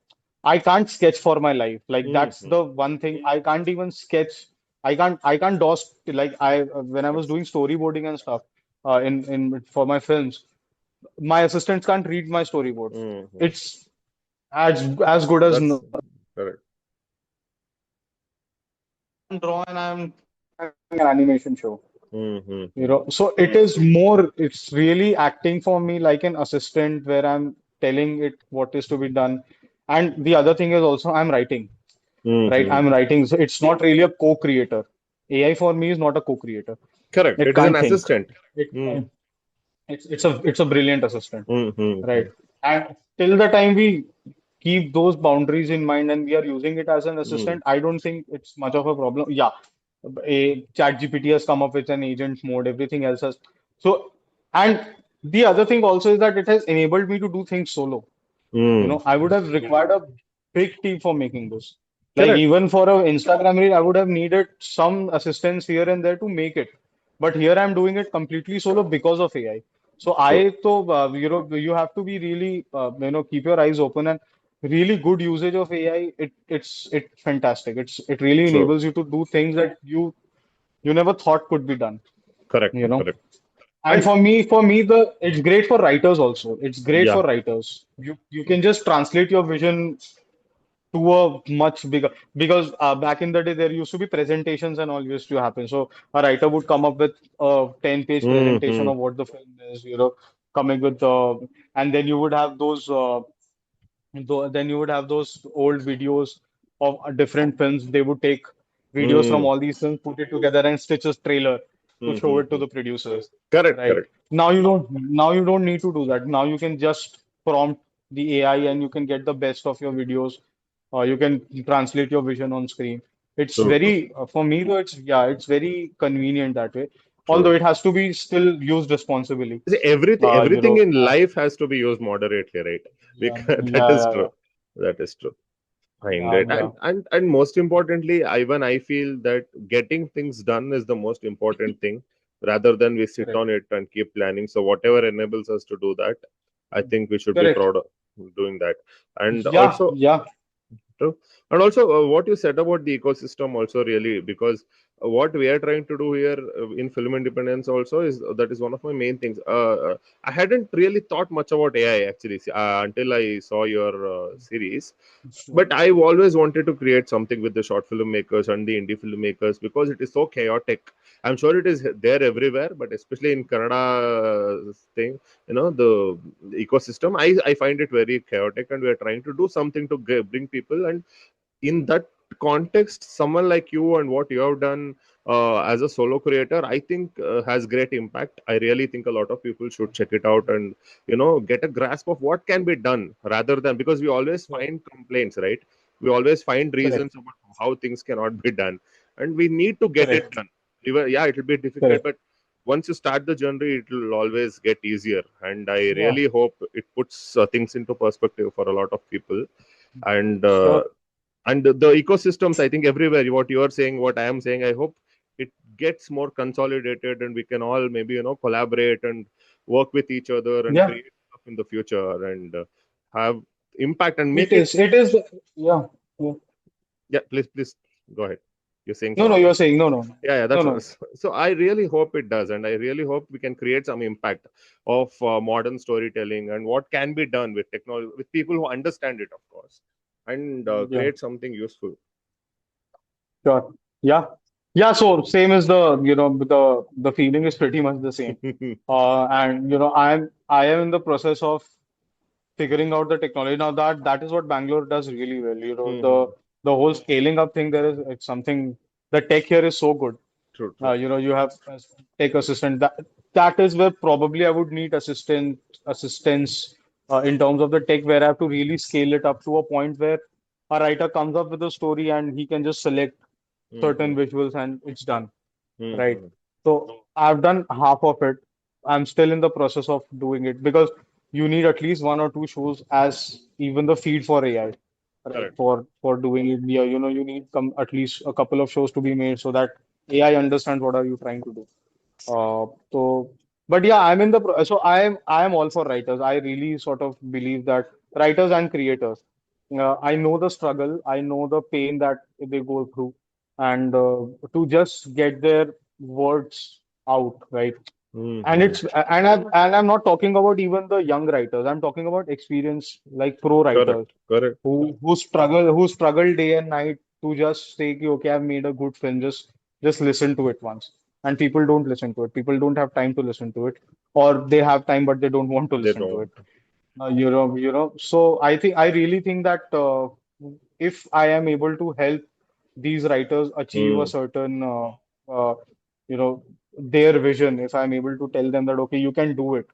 I can't sketch for my life. Like Hmm. that's Hmm. the one thing I can't even sketch. I can't DOS like I when I was That's doing storyboarding and stuff in for my films, my assistants can't read my storyboard. hmm. Hmm. It's as good as That's no. correct. Can't draw and I'm doing an animation show. Hmm. Hmm. Hmm. So it's really acting for me like an assistant where I'm telling it what is to be done. And the other thing is also I'm writing, Hmm. right? Hmm. I'm writing. So it's not really a co-creator. AI for me is not a co-creator. Correct. It It is an can't think. assistant. It Hmm. it's a brilliant assistant, Hmm. Hmm. right? Hmm. And till the time we keep those boundaries in mind and we are using it as an Hmm. assistant, I don't think it's much of a problem. Yeah, a ChatGPT has come up with an agent mode, everything else has. So, and the other thing also is that it has enabled me to do things solo. Hmm. I would have required a big team for making this. Like Correct. even for a Instagram reel, I would have needed some assistance here and there to make it. But here I'm doing it completely solo because of AI. So True. you have to be really, keep your eyes open, and really good usage of AI. It's fantastic. It really True. enables you to do things that you never thought could be done. Correct. You know. Correct. And And for me, the it's great for writers also. It's great yeah. for writers. You can just translate your vision to a much bigger, because back in the day there used to be presentations and all used to happen. So a writer would come up with a 10-page Hmm. presentation Hmm. of what the film is, coming with and then you would have those then you would have those old videos of different films. They would take videos from Hmm. all these films, put it together, and stitch a trailer to Hmm. show Hmm. it to Hmm. the producers. Correct. Right. Correct. Now you don't need to do that. Now you can just prompt the AI and you can get the best of your videos. You can translate your vision on screen. It's True. True. very for me though, it's very convenient that way. True. Although it has to be still used responsibly. See, everything Uh, you everything know, in uh, life has to be used moderately, right? yeah, Because that yeah, is yeah, true. yeah, That is true. Fine, yeah, great. yeah. And most importantly, I feel that getting things done is the most important thing, rather than we sit Correct. on it and keep planning. So whatever enables us to do that, I think we should be Correct. proud of doing that. And Yeah, also, yeah. true. And also, what you said about the ecosystem also really, because what we are trying to do here in film independence also is that is one of my main things. I hadn't really thought much about AI actually until I saw your series, Sure. but I've always wanted to create something with the short filmmakers and the indie filmmakers because it is so chaotic. I'm sure it is there everywhere, but especially in Kannada thing, the ecosystem, I find it very chaotic, and we are trying to do something to bring people. And in that context, someone like you and what you have done as a solo creator, I think has great impact. I really think a lot of people should check it out and get a grasp of what can be done, rather than, because we always Sure. find complaints, right? We always find reasons Correct. about how things cannot be done, and we need to get it Correct. done. even, yeah, it will be difficult, Correct. but once you start the journey, it will always get easier. And I Yeah. really hope it puts things into perspective for a lot of people. And Sure. the ecosystems, I think everywhere, what you are saying, what I am saying, I hope it gets more consolidated, and we can all maybe collaborate and work with each other and Yeah. create stuff in the future, and have impact and It make it. is. It is. Yeah. Yeah. Yeah, please go ahead. You're saying No, no, something. you're saying no, no, no, Yeah, no, that's no. so. I really hope it does, and I really hope we can create some impact of modern storytelling and what can be done with technology, with people who understand it, of course, and Yeah. create something useful. Sure. Yeah. Yeah. So same as the feeling is pretty much the same. And I am in the process of figuring out the technology. Now that is what Bangalore does really well. Mhm. The whole scaling up thing there is it's something the tech here is so good. True, true. You have a tech assistant. That is where probably I would need assistance in terms of the tech, where I have to really scale it up to a point where a writer comes up with a story and he can just select certain Mhm. visuals and it's done, right? Mhm. So I've done half of it. I'm still in the process of doing it because you need at least one or two shows as even the feed for AI, right? Correct. For doing it. Yeah, you need at least a couple of shows to be made so that AI understands what are you trying to do. So, but yeah, so I am all for writers. I really sort of believe that writers and creators. I know the struggle. I know the pain that they go through, and to just get their words out, right? And Mhm. it's and I'm not talking about even the young writers. I'm talking about experienced like pro writers Correct. Correct. who struggle day and night to just say, "Ki, okay, I've made a good film, just listen to it once." And people don't listen to it. People don't have time to listen to it, or they have time but they don't want to They listen to it. don't. So I really think that if I am able to help these writers achieve a Mm. certain you know their vision, if I'm able to tell them that okay, you can do it,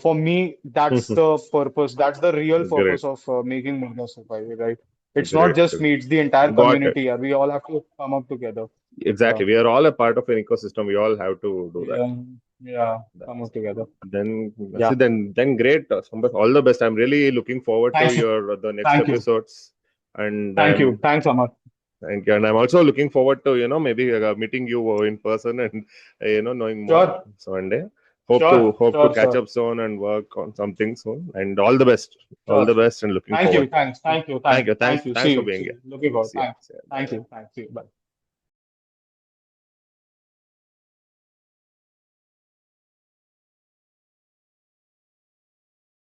for me, that's the purpose. That's the real Great. purpose of making Murda Sipahi, right? It's not Great. just me, it's the entire Got it. community. Yeah, we all have to come up together. Yeah, Exactly. We are all a part of an ecosystem. We all have to do that. yeah, yeah, come That's up together. then Yeah. see, then great. Sampat, all the best. I'm really looking forward to Thank you. your the next Thank you. episodes, and Thank you. Thanks, Amar. I'm also looking forward to maybe meeting you in person and knowing more. Sure, So one day, sure, hope to sure, catch sure, up soon and work on something soon. And all the best, all sure. the best, and looking Thank forward. you. Thanks. Thank you. Thank Thanks. you, Thank you. thanks See for you. being See here. you. Looking forward. See ya, Thanks. see ya. Bye Thank bye. you. Thanks. See you. Bye.